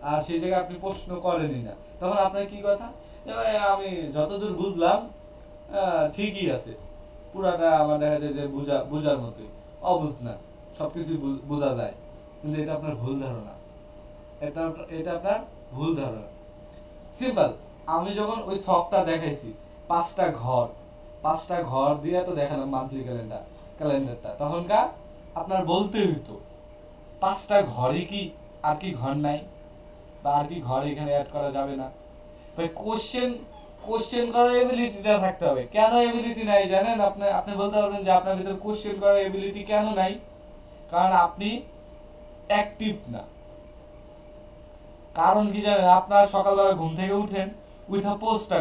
আর সেই জায়গায় আপনি প্রশ্ন করেনই না। তখন আপনার কি কথা, আমি যতদূর বুঝলাম ঠিকই আছে, পুরাটা আমার দেখা যায় যে বুঝার মতোই, অবুঝ না, সবকিছু বোঝা যায়। কিন্তু এটা আপনার ভুল ধারণা, এটা আপনার ভুল ধারণা। সিম্পল, আমি যখন ওই ছকটা দেখাইছি 5টা ঘর দিয়ে তো দেখালাম মান্থলি ক্যালেন্ডারটা, তখনকার আপনার বলতে হইতো 5টা ঘরে কি আর কি ঘর নাই, বা আর কি ঘর এখানে অ্যাড করা যাবে না। ভাই কোশ্চেন করার এবিলিটিটা থাকতে হবে। কেন এবিলিটি নাই জানেন? আপনি বলতে পারবেন যে আপনার ভিতরে কোশ্চেন করার এবিলিটি কেন নাই? কারণ আপনি অ্যাক্টিভ না। কারণ কি জানেন? আপনার সকালবেলা ঘুম থেকে উঠেন, উঠে পোস্টটা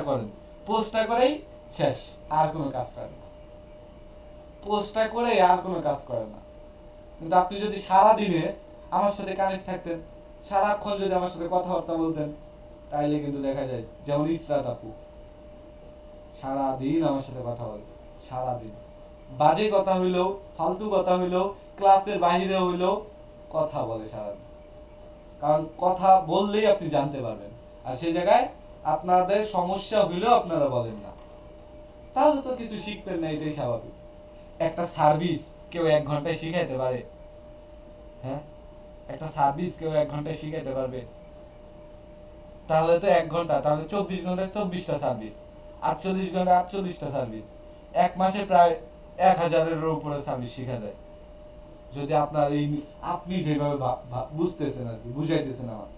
করেই শেষ, আর কোনো কাজ করেন না, পোস্টটা করে আর কোনো কাজ করেন না। কিন্তু আপনি যদি সারাদিনে আমার সাথে কানেক্ট থাকতেন, সারাক্ষণ যদি আমার সাথে কথাবার্তা বলতেন, তাইলে কিন্তু দেখা যায় যেমন ইসরাত আপু সারাদিন আমার সাথে কথা বলে, সারাদিন বাজে কথা হইলেও, ফালতু কথা হইলেও, ক্লাসের বাইরে হইলেও কথা বলে সারাদিন। কারণ কথা বললেই আপনি জানতে পারবেন, আর সেই জায়গায় আপনাদের সমস্যা হইলেও আপনারা বলেন না, তাহলে তো কিছু শিখবেন না, এটাই স্বাভাবিক। একটা সার্ভিস কেউ 1 ঘন্টায় শিখাইতে পারে? হ্যাঁ, একটা সার্ভিস কেউ 1 ঘন্টায় শিখাইতে পারবে? তাহলে তো 1 ঘন্টা, তাহলে 24 ঘন্টায় 24টা সার্ভিস, 48 ঘন্টায় 48টা সার্ভিস, 1 মাসে প্রায় 1000-এর উপরে সার্ভিস শিখা যায়। যদি আপনি যেভাবে বুঝতেছেন আর কি, বুঝাইতেছেন আমার,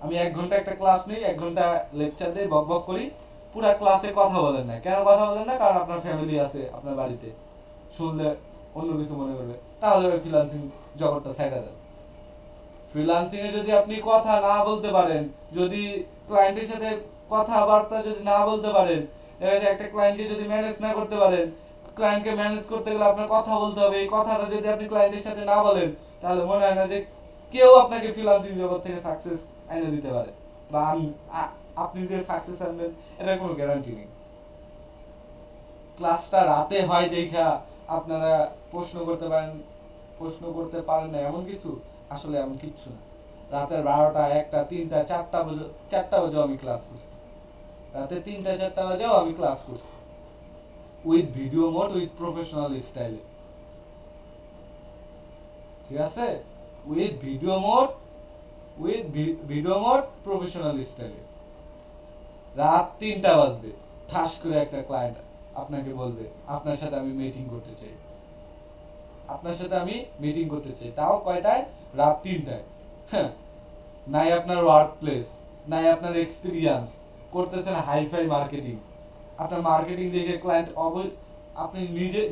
আমি 1 ঘন্টা একটা ক্লাস নেই, 1 ঘন্টা লেকচার দেই, বক করি, পুরা ক্লাসে কথা বলেন না। কেন কথা বলেন না? কারণ আপনার ফ্যামিলি আছে আপনার বাড়িতে, শুনলে অন্য কিছু মনে করবে। তাহলে ওই ফ্রিল্যান্সিং জগৎটা ছাইড়া দেন। ফ্রিল্যান্সিং এ যদি আপনি কথা না বলতে পারেন, যদি ক্লায়েন্টের সাথে কথাবার্তা যদি না বলতে পারেন, একটা ক্লায়েন্টকে যদি ম্যানেজ না করতে পারেন, ক্লায়েন্টকে ম্যানেজ করতে গেলে আপনার কথা বলতে হবে, এই কথাটা যদি আপনি ক্লায়েন্টের সাথে না বলেন, তাহলে মনে হয় না যে কেউ আপনাকে ফ্রিল্যান্সিং জগৎ থেকে সাকসেস এনে দিতে পারে, বা আপনি যে সাকসেস আনবেন এটার কোনো গ্যারান্টি নেই। ক্লাসটা রাতে হয় দেখা আপনারা প্রশ্ন করতে পারেন না এমন কিছু, আসলে এমন কিচ্ছু না। রাতের 12টা, 1টা, 3টা, 4টা বাজেও আমি ক্লাস করছি, রাতে 3টা 4টা বাজেও আমি ক্লাস করছি, with video mode, with professional স্টাইলে। ঠিক আছে, উইথ ভিডিও মোড প্রফেশনাল স্টাইলে। রাত 3টা বাজবে, ঠাস করে একটা ক্লায়েন্ট আপনাকে বলবে আপনার সাথে আমি মিটিং করতে চাই। আপনার সাথে আমি মিটিং করতে চাই, তাও কয়টায়? রাত 3টায়। হ্যাঁ, নাই আপনার ওয়ার্ক প্লেস, নাই আপনার এক্সপিরিয়েন্স, করতেছেন হাইফাই মার্কেটিং। আপনার মার্কেটিং দেখে ক্লায়েন্ট আপনি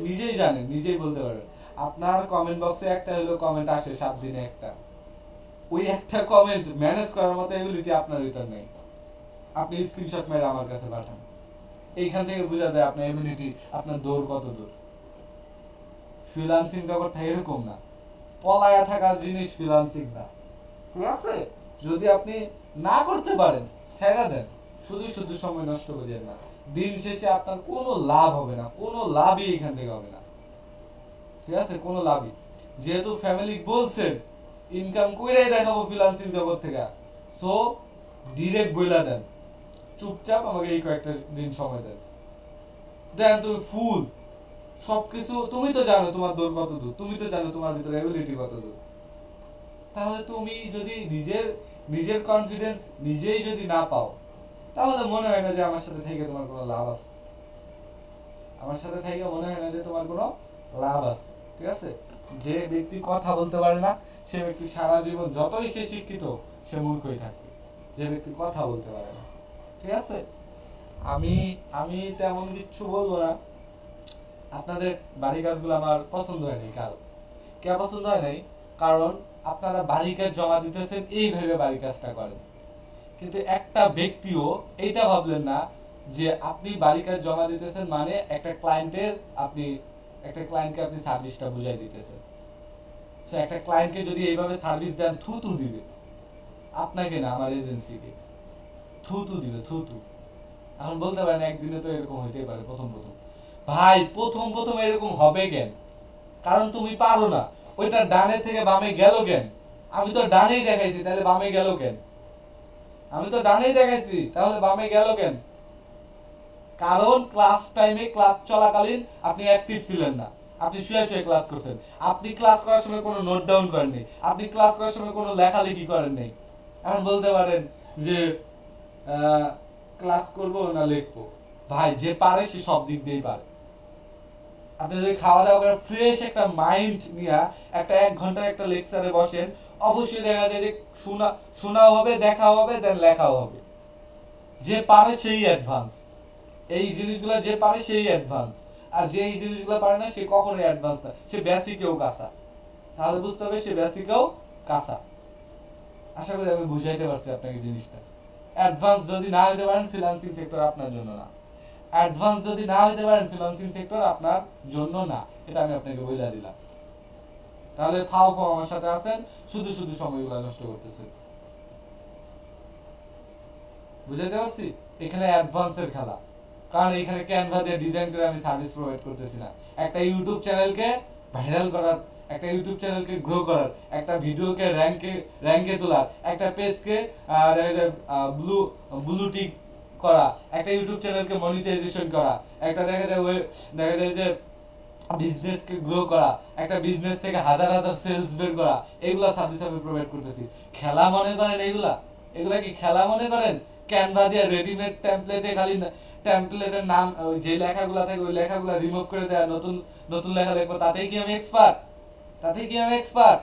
নিজেই জানেন, নিজেই বলতে পারবেন। আপনার কমেন্ট বক্সে একটা হলো কমেন্ট আসে 7 দিনে একটা, ওই একটা কমেন্ট ম্যানেজ করার মতো এবিলিটি আপনার ভিতর নেই। আপনি স্ক্রিনশট মেরে আমার কাছে পাঠান, এইখান থেকে বোঝা যায় আপনার এবিলিটি, আপনার দৌড় কত দূর। ফ্রিল্যান্সিং জগৎটা এরকম না, পলায়া থাকার জিনিস ফ্রিল্যান্সিং না, ঠিক আছে? যদি আপনি না করতে পারেন ছেড়ে দেন, শুধু শুধু সময় নষ্ট করিয়েন না। দিন শেষে আপনার কোনো লাভ হবে না, কোনো লাভই এখান থেকে হবে না, ঠিক আছে? কোনো লাভই। যেহেতু ফ্যামিলি বলছেন ইনকাম কইরাই দেখাবো ফ্রিল্যান্সিং জগৎ থেকে, সো ডিরেক্ট বইলা দেন, চুপচাপ আমাকে এই কয়েকটা দিন সময় দেন। দেন তুমি ফুল সবকিছু, তুমি তো জানো তোমার দৌড় কত দূর, তুমি তো জানো তোমার ভিতরে এবিলিটি কত দূর। তাহলে তুমি যদি নিজের কনফিডেন্স নিজেই যদি না পাও, তাহলে মনে হয় না যে আমার সাথে থেকে তোমার কোনো লাভ আছে। আমার সাথে থেকে মনে হয় না যে তোমার কোনো লাভ আছে, ঠিক আছে? যে ব্যক্তি কথা বলতে পারে না সে ব্যক্তি সারা জীবন যতই সে শিক্ষিত সে মূর্খই থাকবে, যে ব্যক্তি কথা বলতে পারে না, ঠিক আছে? আমি তেমন কিছু বলবো না। আপনাদের বাড়ি কাজগুলো আমার পছন্দ হয়নি। কে পছন্দ হয় নাই? কারণ আপনারা বাড়ি কাজ জমা দিতেছেন এইভাবে বাড়ি কাজটা করেন, কিন্তু একটা ব্যক্তিও এইটা ভাবলেন না যে আপনি বাড়ি কাজ জমা দিতেছেন মানে একটা ক্লায়েন্টকে আপনি সার্ভিসটা বুঝাই দিতেছেন। সো একটা ক্লায়েন্টকে যদি এইভাবে সার্ভিস দেন, থুতু দিবে আপনাকে না, আমার এজেন্সিকে থুতু দিবে, থুতু। এখন বলতে পারেন একদিনে তো এরকম হইতেই পারে প্রথম ভাই, প্রথম এরকম হবে কেন? কারণ তুমি পারো না। ওইটা ডানে থেকে বামে গেল কেন? আমি তো ডানেই দেখাইছি, তাহলে বামে গেল কেন? আমি তো ডানেই দেখাইছি, তাহলে বামে গেল কেন? কারণ ক্লাস টাইমে, ক্লাস চলাকালীন আপনি অ্যাক্টিভ ছিলেন না, আপনি শুয়ে শুয়ে ক্লাস করছেন। আপনি ক্লাস করার সময় কোনো নোট ডাউন করেননি, আপনি ক্লাস করার সময় কোনো লেখালেখি করেন নাই। এখন বলতে পারেন যে ক্লাস করব না লিখবো। ভাই, যে পারে সে সব দিক দিয়েই পারে। আপনি যদি খাওয়া দাওয়া করে ফ্রেশ একটা মাইন্ড নিয়ে একটা 1 ঘন্টার একটা লেকচারে বসেন, অবশ্যই দেখা যায় যে শোনাও হবে, দেখাও হবে, দেন লেখাও হবে। যে পারে সেই অ্যাডভান্স, এই জিনিসগুলো যে পারে সেই অ্যাডভান্স, আর যে এই জিনিসগুলো পারে না সে কখনোই অ্যাডভান্স না, সে বেসিকেও কাঁচা। তাহলে বুঝতে হবে সে বেসিকেও কাঁচা। আশা করি আমি বুঝাইতে পারছি আপনাকে জিনিসটা। অ্যাডভান্স যদি না হতে পারেন, ফ্রিল্যান্সিং সেক্টর আপনার জন্য না। অ্যাডভান্স যদি না হতে পারেন, ফ্রিল্যান্সিং সেক্টর আপনার জন্য না, এটা আমি আপনাকে বলে দিলাম। তাহলে ফাও আমার সাথে আছেন, শুধু শুধু সময়গুলো নষ্ট করতেছেন। বুঝাইতে পারছি? এখানে অ্যাডভান্সের খেলা, কারণ এখানে ক্যানভা দিয়ে ডিজাইন করে আমি সার্ভিস প্রোভাইড করতেছি না। একটা ইউটিউব চ্যানেলকে ভাইরাল করার, একটা ইউটিউব চ্যানেলকে গ্রো করার, একটা ভিডিওকে র্যাঙ্কে তোলার, একটা পেজকে ব্লু টিক করা, একটা ইউটিউব চ্যানেলকে মনিটাইজেশন করা, একটা দেখা যায় যে বিজনেসকে গ্রো করা, একটা বিজনেস থেকে হাজার হাজার সেলস বের করা, এগুলা সার্ভিস আমি প্রোভাইড করতেছি। খেলা মনে করেন এগুলা কি খেলা মনে করেন? ক্যানভা দিয়ে রেডিমেড টেমপ্লেটে খালি টেমপ্লেটের নাম, ওই যে লেখাগুলা থাকে ওই লেখাগুলা রিমুভ করে দেয়া, নতুন লেখা লিখবো, তাতেই কি আমি এক্সপার্ট?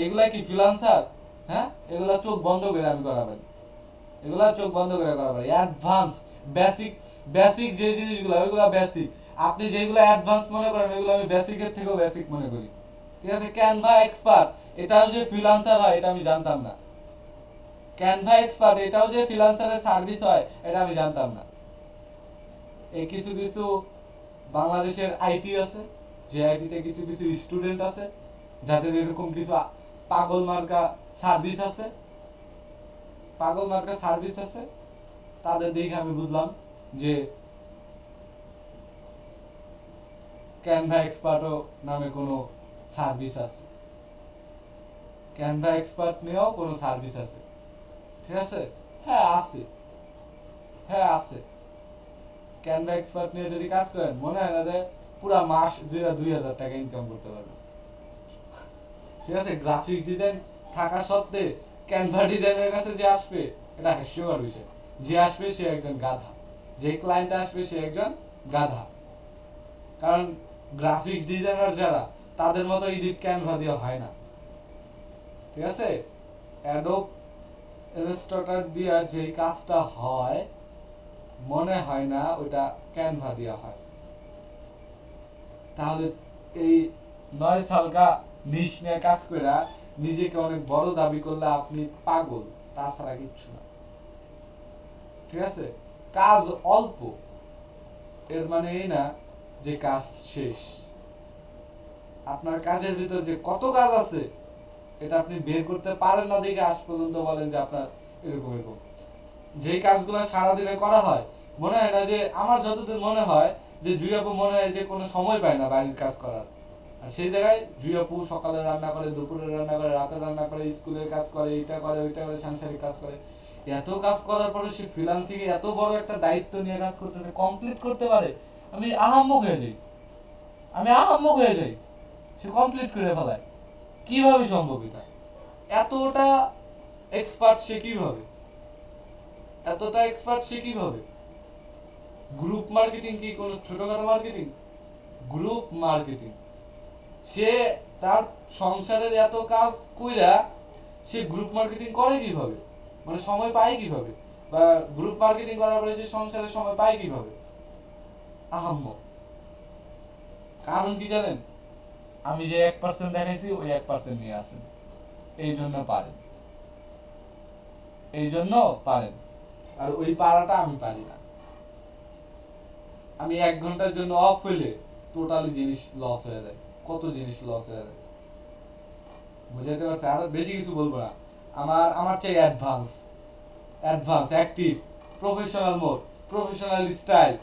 এগুলা কি ফ্রিল্যান্সার? হ্যাঁ, এগুলা চোখ বন্ধ করে আমি করাবেন, এগুলা চোখ বন্ধ করে করাবেন। অ্যাডভান্স বেসিক যে জিনিসগুলো, ওইগুলা বেসিক। আপনি যেগুলো অ্যাডভান্স মনে করেন, ওইগুলো আমি বেসিকের থেকেও বেসিক মনে করি, ঠিক আছে? ক্যানভা এক্সপার্ট এটাও যে ফ্রিল্যান্সার হয় এটা আমি জানতাম না। ক্যানভা এক্সপার্ট এটাও যে ফ্রিল্যান্সারের সার্ভিস হয় এটা আমি জানতাম না। এই কিছু বাংলাদেশের আইটি আছে, যে আইটিতে কিছু স্টুডেন্ট আছে যাদের এরকম কিছু পাগল মার্কা সার্ভিস আছে, তাদের দেখে আমি বুঝলাম যে ক্যানভা এক্সপার্টও নামে কোনো সার্ভিস আছে, ক্যানভা এক্সপার্ট নিয়েও কোনো সার্ভিস আছে, ঠিক আছে? হ্যাঁ আছে। ক্যানভা এক্সপার্ট নিয়ে যদি কাজ করেন, মনে হয় না যে পুরা মাস 2000 টাকা ইনকাম করতে পারবেন, ঠিক আছে? গ্রাফিক ডিজাইন থাকা সত্ত্বে ক্যানভা ডিজাইনের কাছে যে আসবে, এটা হাস্যকর বিষয়। যে আসবে সে একজন গাধা, যে ক্লায়েন্ট আসবে সে একজন গাধা। কারণ গ্রাফিক ডিজাইনার যারা, তাদের মতো এডিট ক্যানভা দিয়ে হয় না, ঠিক আছে? অ্যাডোব ইলাস্ট্রেটর দিয়ে যে কাজটা হয় মনে হয় না ওটা ক্যানভা দিয়ে হয়। তাহলে এই 9 সালকা নিশ নিয়ে কাজ করে নিজেকে অনেক বড় দাবি করলে আপনি পাগল, তাছাড়া কিচ্ছু না, ঠিক আছে? কাজ অল্প এর মানে এই না যে কাজ শেষ। আপনার কাজের ভিতর যে কত কাজ আছে এটা আপনি বের করতে পারেন না দেখে আজ পর্যন্ত বলেন যে আপনার এরকম এরকম। যে কাজগুলো সারাদিনে করা হয় মনে হয় না যে, আমার যতদূর মনে হয় যে জুই আপু মনে হয় যে কোনো সময় পায় না বাড়ির কাজ করার। আর সেই জায়গায় জুই আপু সকালে রান্না করে, দুপুরে রান্না করে, রাতে রান্না করে, স্কুলের কাজ করে, এইটা করে, ওইটা করে, সাংসারিক কাজ করে। এত কাজ করার পরে সে ফ্রিল্যান্সিং এ এত বড় একটা দায়িত্ব নিয়ে কাজ করতেছে, কমপ্লিট করতে পারে। আমি আহাম্মক হয়ে যাই, সে কমপ্লিট করে ফেলায়। কিভাবে সম্ভব এটা? এতটা এক্সপার্ট সে কিভাবে? গ্রুপ মার্কেটিং কি কোনো ছোটখাটো মার্কেটিং? Group marketing. সে তার সংসারের এত কাজ কইরা সে গ্রুপ মার্কেটিং করে কিভাবে? মানে সময় পায় কিভাবে? বা গ্রুপ মার্কেটিং করার পরে সে সংসারের সময় পায় কিভাবে? আহাম্মক। কারণ কি জানেন? আমি যে 1% দেখাইছি ওই 1% নিয়ে আসেন, এই জন্য পারেন। আর ওই পারাটা আমি পারি না। আমি 1 ঘন্টার জন্য অফ হইলে টোটালি জিনিস লস হয়ে যায়, কত জিনিস লস হয়ে যায়, বুঝাইতে পারছি? আর বেশি কিছু বলবো না। আমার চাই advance, active, professional mode, professional style.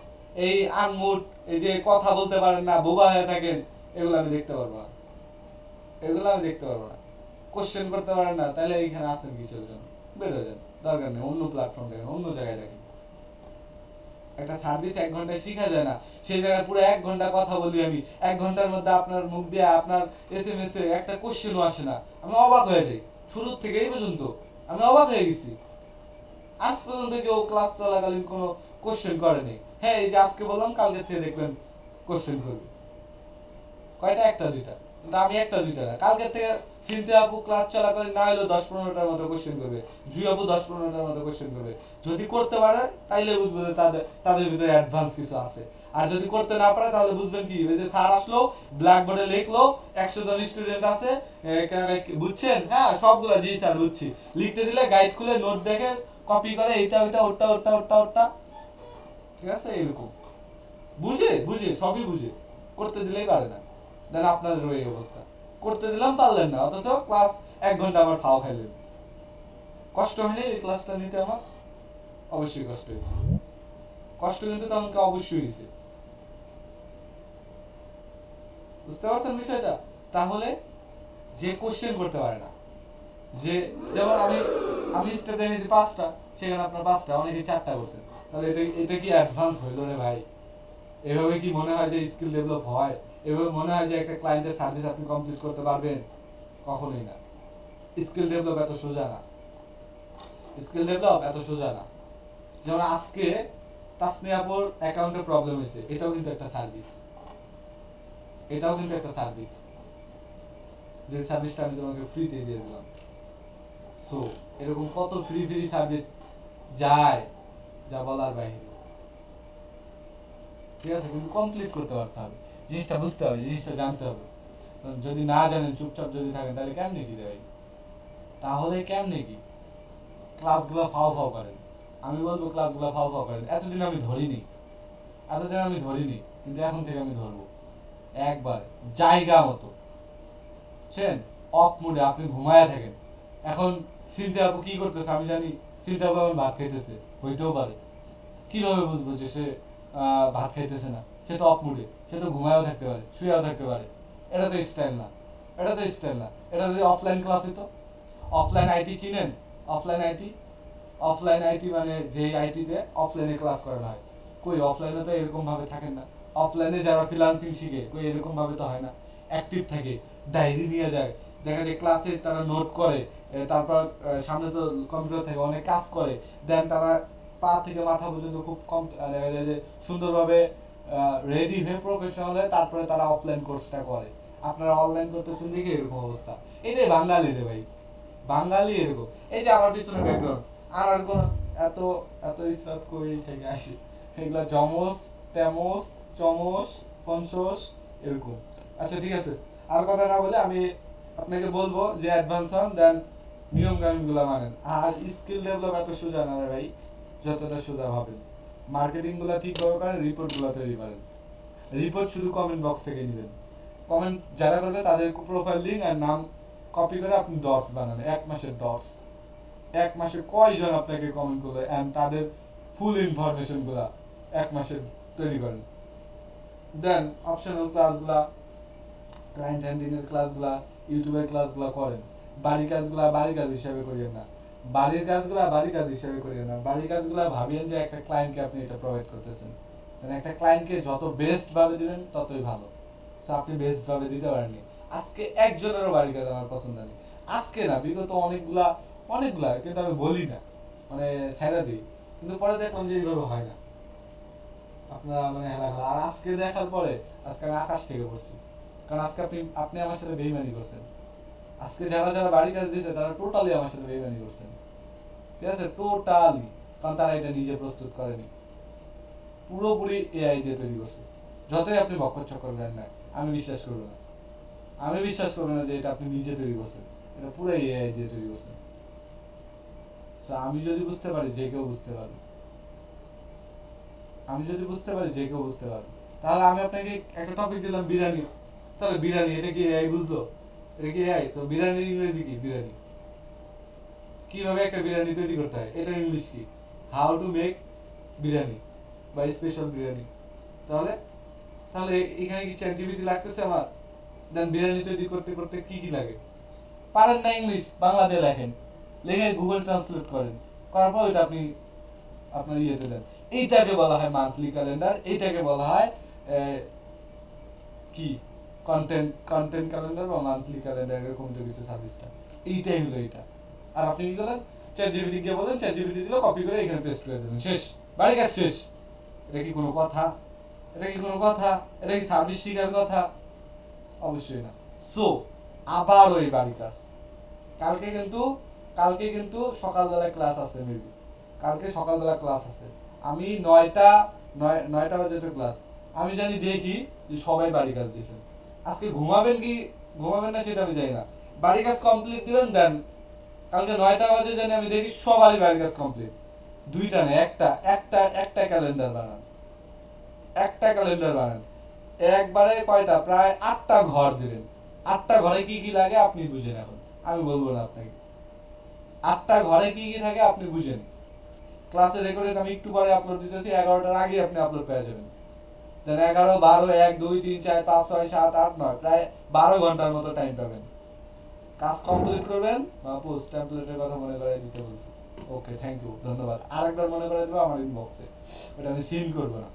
এই আনমুড, এই যে কথা বলতে পারেন না, বোবা হয়ে থাকেন, এগুলো আমি দেখতে পারবো না। কোশ্চেন করতে পারেন না, তাহলে এইখানে আসেন কিসের জন্য? বের হয়ে যান, দরকার নেই। অন্য প্ল্যাটফর্ম দেখেন, অন্য জায়গায় দেখেন। একটা সার্ভিস 1 ঘন্টায় শেখা যায় না, সেই জায়গায় পুরো 1 ঘন্টা কথা বলি আমি। 1 ঘন্টার মধ্যে আপনার মুখ দিয়ে আপনার SMS এ একটা কোশ্চেনও আসে না। আমি অবাক হয়ে যাই, শুরু থেকে এই পর্যন্ত আমি অবাক হয়ে গেছি। আজ পর্যন্ত কেউ ক্লাস চলাকালীন কোনো কোশ্চেন করেনি। হ্যাঁ, এই যে আজকে বললাম, কালকে থেকে দেখবেন কোশ্চেন করবে। কয়টা? 1-2টা। কিন্তু আমি 1-2টা না, কালকে থেকে চিন্তা আপু ক্লাস চলাকালীন না হলেও 10-15টার মতো কোশ্চেন করবে, জুই আপু 10-15টার মতো কোশ্চেন করবে। যদি করতে পারে তাইলে বুঝবে যে তাদের ভিতরে অ্যাডভান্স কিছু আছে। আর যদি করতে না পারে তাহলে বুঝবেন কি, ওই যে স্যার আসলো, ব্ল্যাকবোর্ডে লিখলো, 100 জন স্টুডেন্ট আছে, বুঝছেন? হ্যাঁ, সবগুলো জি স্যার বুঝছি। লিখতে দিলে গাইড খুলে নোট দেখে কপি করে, এইটা ওইটা, ওটা, ঠিক আছে? এরকম বুঝে সবই বুঝে, করতে দিলেই পারে না। দেন আপনাদের ওই অবস্থা, করতে দিলাম পারলেন না, অথচ ক্লাস 1 ঘন্টা আমার ফাও খাইলেন। কষ্ট হয়নি এই ক্লাসটা নিতে? আমার অবশ্যই কষ্ট হয়েছে, কিন্তু তখন অবশ্যই হয়েছে। বুঝতে পারছেন বিষয়টা? তাহলে যে কোশ্চেন করতে পারে না, যে যেমন আমি স্টেপ দেখেছি 5টা, সেখানে আপনার 5টা, অনেকে 4টা করছেন, তাহলে এটা কি অ্যাডভান্স হইল রে ভাই? এভাবে কি মনে হয় যে স্কিল ডেভেলপ হয়? এভাবে মনে হয় যে একটা ক্লায়েন্টের সার্ভিস আপনি কমপ্লিট করতে পারবেন? কখনোই না। স্কিল ডেভেলপ এত সোজা না। যেমন আজকে তাসনিয়া আপুর অ্যাকাউন্টে প্রবলেম হয়েছে, এটাও কিন্তু একটা সার্ভিস, যে সার্ভিসটা আমি তোমাকে ফ্রিতে দিয়ে দিলাম। সো এরকম কত ফ্রি সার্ভিস যায় যা বলার বাইরে, ঠিক আছে? কিন্তু কমপ্লিট করতে পারতে হবে, জিনিসটা বুঝতে হবে, জিনিসটা জানতে হবে। যদি না জানেন, চুপচাপ যদি থাকেন, তাহলে কেমনে কি দেয়? ক্লাসগুলো ফাও করেন। আমি বলবো ক্লাসগুলো ফাও করেন। এতদিন আমি ধরিনি, কিন্তু এখন থেকে আমি ধরবো একবার, জায়গা মতো, বুঝছেন? অফ মুডে আপনি ঘুমায়া থাকেন। এখন চিন্তা আপু কি করতেছে আমি জানি, চিন্তা আপু আমার ভাত খাইতেছে, হইতেও পারে। কিভাবে বুঝবো যে সে ভাত খাইতেছে না? সে তো অফ মুডে, সে তো ঘুমায়ও থাকতে পারে, শুয়েও থাকতে পারে। এটা তো স্টাইল না। এটা যদি অফলাইন ক্লাস হইতো, অফলাইন আইটি চিনেন? অফলাইন আইটি মানে যেই আইটিতে অফলাইনে ক্লাস করানো হয়, কই অফলাইনে তো এরকম ভাবে থাকেন না। অফলাইনে যারা ফ্রিল্যান্সিং শিখে, কই এরকম ভাবে তো হয় না। অ্যাক্টিভ থাকে, ডায়েরি নিয়ে যায়, দেখা যায় ক্লাসে তারা নোট করে, তারপর সামনে তো কম্পিউটার থাকে, অনেক কাজ করে। দেন তারা পা থেকে মাথা পর্যন্ত খুব কম দেখা যায় যে সুন্দরভাবে রেডি হয়ে প্রফেশনাল হয়ে তারপরে তারা অফলাইন কোর্সটা করে। আপনারা অনলাইন করতেছেন দেখে এরকম অবস্থা। এটাই বাঙালি রে ভাই, বাঙালি এরকম। এই যে আমার পিছনে ব্যাকগ্রাউন্ড, আর কোন এত এত ইসরাত কই থেকে আসি, এগুলা জমস তেমস চমস পঞ্চস এরকম। আচ্ছা ঠিক আছে, আর কথা না বলে আমি আপনাকে বলবো যে অ্যাডভান্স হন, দেন নিয়ম কানুনগুলো মানেন। আর স্কিল ডেভেলপ এত সোজা না রে ভাই, যতটা সোজা ভাবেন। মার্কেটিংগুলো ঠিকভাবে করেন, রিপোর্টগুলো তৈরি করেন। রিপোর্ট শুধু কমেন্ট বক্স থেকে নেবেন। কমেন্ট যারা করবে তাদের প্রোফাইল লিঙ্ক আর নাম কপি করে আপনি ডস বানান, 1 মাসের ডস। 1 মাসে কয়জন আপনাকে কমেন্ট করলো এন্ড তাদের ফুল ইনফরমেশনগুলো 1 মাসের তৈরি করেন। দেন অপশনাল ক্লাসগুলা, ক্লায়েন্ট হ্যান্ডলিং এর ক্লাসগুলা, ইউটিউবের ক্লাসগুলা করেন। বাড়ির কাজগুলা বাড়ির কাজ হিসাবে করিয়েন না, বাড়ির কাজগুলা বাড়ির কাজ হিসাবে করিয়েন না। বাড়ির কাজগুলা ভাবিয়েন যে একটা ক্লায়েন্টকে আপনি এটা প্রোভাইড করতেছেন। মানে একটা ক্লায়েন্টকে যত বেস্ট ভাবে দিবেন ততই ভালো। সো আপনি বেস্ট ভাবে দিতে পারেননি। আজকে একজনেরও বাড়ির কাজ আমার পছন্দ নেই, আজকে না বিগত অনেকগুলা কিন্তু আমি বলি না, মানে ছাইড়া দিই। কিন্তু পরে দেখলাম যে এইভাবে হয় না, আপনারা মানে হেলা খেলা। আর আজকে দেখার পরে আজকে আমি আকাশ থেকে পড়ছি, কারণ আজকে আপনি আমার সাথে বেইমানি করছেন। আজকে যারা যারা বাড়ির কাজ দিয়েছে তারা টোটালি আমার সাথে বেইমানি করছেন, ঠিক আছে, টোটালি। কারণ তারা এটা নিজে প্রস্তুত করেনি, পুরোপুরি এআই দিয়ে তৈরি করছে। যতই আপনি বক্কর চক্কর দেন না, আমি বিশ্বাস করবো না, আমি বিশ্বাস করবো না যে এটা আপনি নিজে তৈরি করছেন। এটা পুরো এআই দিয়ে তৈরি করছেন। আমি যদি বুঝতে পারি যে কেউ বুঝতে পারবে, আমি যদি বুঝতে পারি যে কেউ বুঝতে পারবে। তাহলে আমি আপনাকে একটা টপিক দিলাম বিরিয়ানি, তাহলে বিরিয়ানি এটা কি এআই বুঝলো? এটা কি এআই? তো বিরিয়ানির ইংরেজি কি? বিরিয়ানি। কিভাবে একটা বিরিয়ানি তৈরি করতে হয় এটা ইংলিশ কি? হাউ টু মেক বিরিয়ানি বা স্পেশাল বিরিয়ানি। তাহলে তাহলে এখানে কি চ্যাটজিপিটি লাগতেছে আমার? দেন বিরিয়ানি তৈরি করতে করতে কি কি লাগে? পারেন না ইংলিশ, বাংলা দিয়ে লেখেন, লিখে গুগল ট্রান্সলেট করেন, করার পর এটা আপনি আপনার ইয়েতে দেন। এইটাকে বলা হয় মান্থলি ক্যালেন্ডার, এইটাকে বলা হয় কি কন্টেন্ট ক্যালেন্ডার বা মান্থলি ক্যালেন্ডার, এরকম তো কিছু সার্ভিসটা। এইটাই হলো এটা। আর আপনি কি করেন? চ্যাটজিপিটি গিয়ে বলেন, চ্যাটজিপিটি দিলে কপি করে এখানে পেস্ট করে দেবেন, শেষ, বাড়ি কাজ শেষ। এটা কি কোনো কথা? এটা কি কোনো কথা? এটা কি সার্ভিস শিকার কথা? অবশ্যই না। সো আবার ওই বাড়ি কাজ। কালকে কিন্তু সকালবেলা ক্লাস আছে, মেবি কালকে সকালবেলা ক্লাস আছে। আমি 9টা বাজে তো ক্লাস, আমি জানি দেখি যে সবাই বাড়ি কাজ দিয়েছেন। আজকে ঘুমাবেন না সেটা আমি জানি না, বাড়ি কাজ কমপ্লিট দিবেন। দেন কালকে 9টা বাজে জানি আমি দেখি সবারই বাড়ি কাজ কমপ্লিট। 2টা না, একটা ক্যালেন্ডার বানান, একটা ক্যালেন্ডার বানান। একবারে কয়টা? প্রায় 8টা ঘর দিবেন। 8টা ঘরে কি কি লাগে আপনি বুঝেন, এখন আমি বলবো না আপনাকে। 8টা ঘরে কি কি থাকে আপনি বুঝেন। ক্লাসের রেকর্ডেড আমি একটু পরে আপলোড দিতেছি, 11টার আগে আপনি আপলোড পেয়ে যাবেন। দেন 11, 12, 1, 2, 3, 4, 5, 6, 7, 8, 9, প্রায় 12 ঘন্টার মতো টাইম পাবেন। কাজ কমপ্লিট করবেন। পোস্ট টেমপ্লেটের কথা মনে করাই দিতে বলছি। ওকে, থ্যাংক ইউ, ধন্যবাদ। আরেকবার মনে করাই দেবো আমার ইনবক্সে, ওটা আমি সিন করবো না।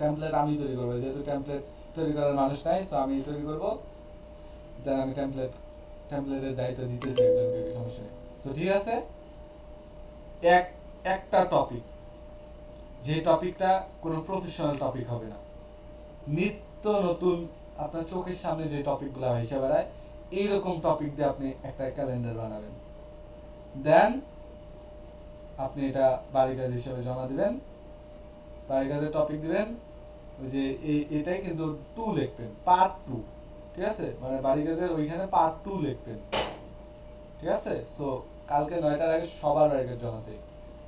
টেমপ্লেট আমি তৈরি করবো, যেহেতু টেমপ্লেট তৈরি করার মানুষ নাই, সো আমি তৈরি করবো। দেন আমি টেমপ্লেটের দায়িত্ব দিতেছি একজনকে, সমস্যা নেই। সো ঠিক আছে, একটা টপিক, যে টপিকটা কোনো প্রফেশনাল টপিক হবে না, নিত্য নতুন আপনার চোখের সামনে যে টপিকগুলো ভেসে বেড়ায়, এইরকম টপিক দিয়ে আপনি একটা ক্যালেন্ডার বানাবেন। দেন আপনি এটা বাড়ি কাজ হিসেবে জমা দিবেন। বাড়ি কাজের টপিক দিবেন, ওই যে এটাই কিন্তু 2 লিখবেন, পার্ট 2, ঠিক আছে? মানে বাড়ি কাজের ওইখানে পার্ট 2 লিখবেন, ঠিক আছে? সো কালকে 9টার আগে সবার বাড়ি কাজ জমা চাই।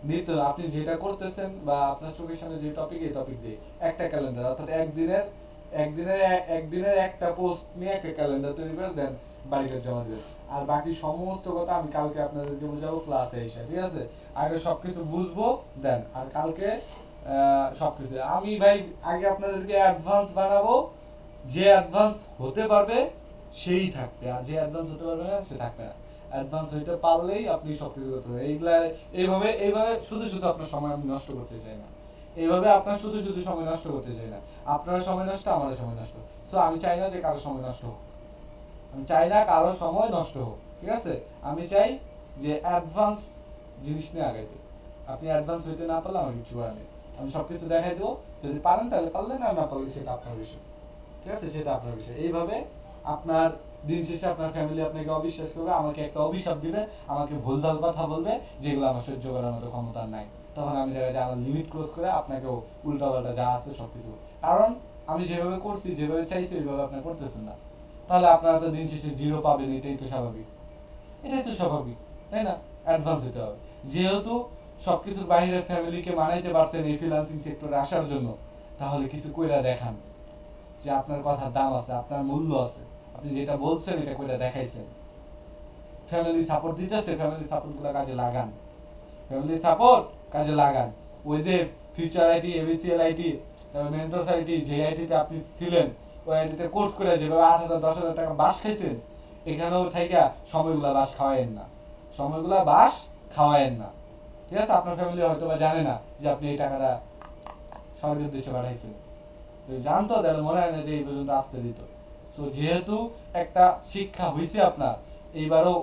নিত্য আপনি যেটা করতেছেন বা আপনার চোখের সামনে যে টপিক, এই টপিক দিয়ে একটা ক্যালেন্ডার, অর্থাৎ একদিনের একটা পোস্ট নিয়ে একটা ক্যালেন্ডার তৈরি করে দেন বাড়ি কাজ জমা দিবেন। আর বাকি সমস্ত কথা আমি কালকে আপনাদেরকে বুঝাবো ক্লাসে এসে, ঠিক আছে? আগে সবকিছু বুঝবো, দেন আর কালকে সবকিছু আমি ভাই আগে আপনাদেরকে অ্যাডভান্স বানাবো। যে অ্যাডভান্স হতে পারবে সেই থাকবে, আর যে অ্যাডভান্স হতে পারবে না সে থাকবে না। অ্যাডভান্স হইতে পারলেই আপনি সবকিছু করতে পারবেন। এইভাবে শুধু আপনার সময় আমি নষ্ট করতে চাই না, এইভাবে আপনার শুধু সময় নষ্ট করতে চাই না। আপনার সময় নষ্ট, আমারও সময় নষ্ট। সো আমি চাই না যে কারো সময় নষ্ট হোক, আমি চাই না কারো সময় নষ্ট হোক, ঠিক আছে? আমি চাই যে অ্যাডভান্স জিনিস নিয়ে আগাইতে। আপনি অ্যাডভান্স হইতে না পারলে আমার কিছু করার নেই, আমি সবকিছু দেখাই দেবো। যদি পারেন তাহলে পারলেন, আর না পারলে সেটা আপনার বিষয়। ঠিক আছে, সেটা আপনার বিষয়। এইভাবে আপনার দিন শেষে আপনার ফ্যামিলি আপনাকে অবিশ্বাস করবে, আমাকে একটা অভিশাপ দিবে, আমাকে ভুলভাল কথা বলবে যেগুলো আমার সহ্য করার মতো ক্ষমতা নাই। তখন আমি দেখা যায় আমার লিমিট ক্রস করে আপনাকেও উল্টাপাল্টা যা আছে সবকিছু, কারণ আমি যেভাবে করছি, যেভাবে চাইছি ওইভাবে আপনি করতেছেন না, তাহলে আপনারা তো দিন শেষে জিরো পাবেন। এটাই তো স্বাভাবিক, এটাই তো স্বাভাবিক, তাই না? অ্যাডভান্স হতে হবে। যেহেতু সবকিছুর বাইরে ফ্যামিলিকে মানাইতে পারছেন এই ফ্রিল্যান্সিং সেক্টরে আসার জন্য, তাহলে কিছু কইরা দেখান যে আপনার কথার দাম আছে, আপনার মূল্য আছে, আপনি যেটা বলছেন এটা কইরা দেখাইছেন। ফ্যামিলি সাপোর্ট দিতেছে, ফ্যামিলি সাপোর্টগুলো কাজে লাগান, ফ্যামিলি সাপোর্ট কাজে লাগান। ওই যে ফিউচার আইটি, এবিসিএল আইটি, তারপর মেন্টরস আইটি, যে আইটিতে আপনি ছিলেন, ওই আইটিতে কোর্স করে যেভাবে 8,000 10,000 টাকা বাস খাইছেন, এখানেও থাইকা সময়গুলা বাস খাওয়ায়েন না, সময়গুলা বাস খাওয়ায়েন না। ঠিক আছে, আপনার ফ্যামিলি হয়তো বা জানে না যে আপনি এই টাকাটা স্বর্গের উদ্দেশ্যে পাঠাইছেন, জানতো তাহলে মনে হয় না যে এই পর্যন্ত আসতে দিত। সো যেহেতু একটা শিক্ষা হয়েছে আপনার, এইবারও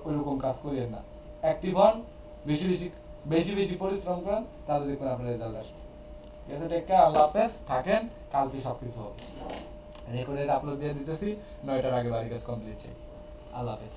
ওইরকম কাজ করিয়েন না। অ্যাক্টিভ হন, বেশি বেশি বেশি বেশি পরিশ্রম করেন, তাহলে দেখবেন আপনার রেজাল্ট আসবে। ঠিক আছে, টেক কেয়ার, আল্লাহ হাফেজ, থাকেন, কালকে সব কিছু হবে। রেকর্ডের আপলোড দিয়ে দিতেছি, 9টার আগে বাড়ি কাজ কমপ্লিট চাই। আল্লাহ হাফেজ।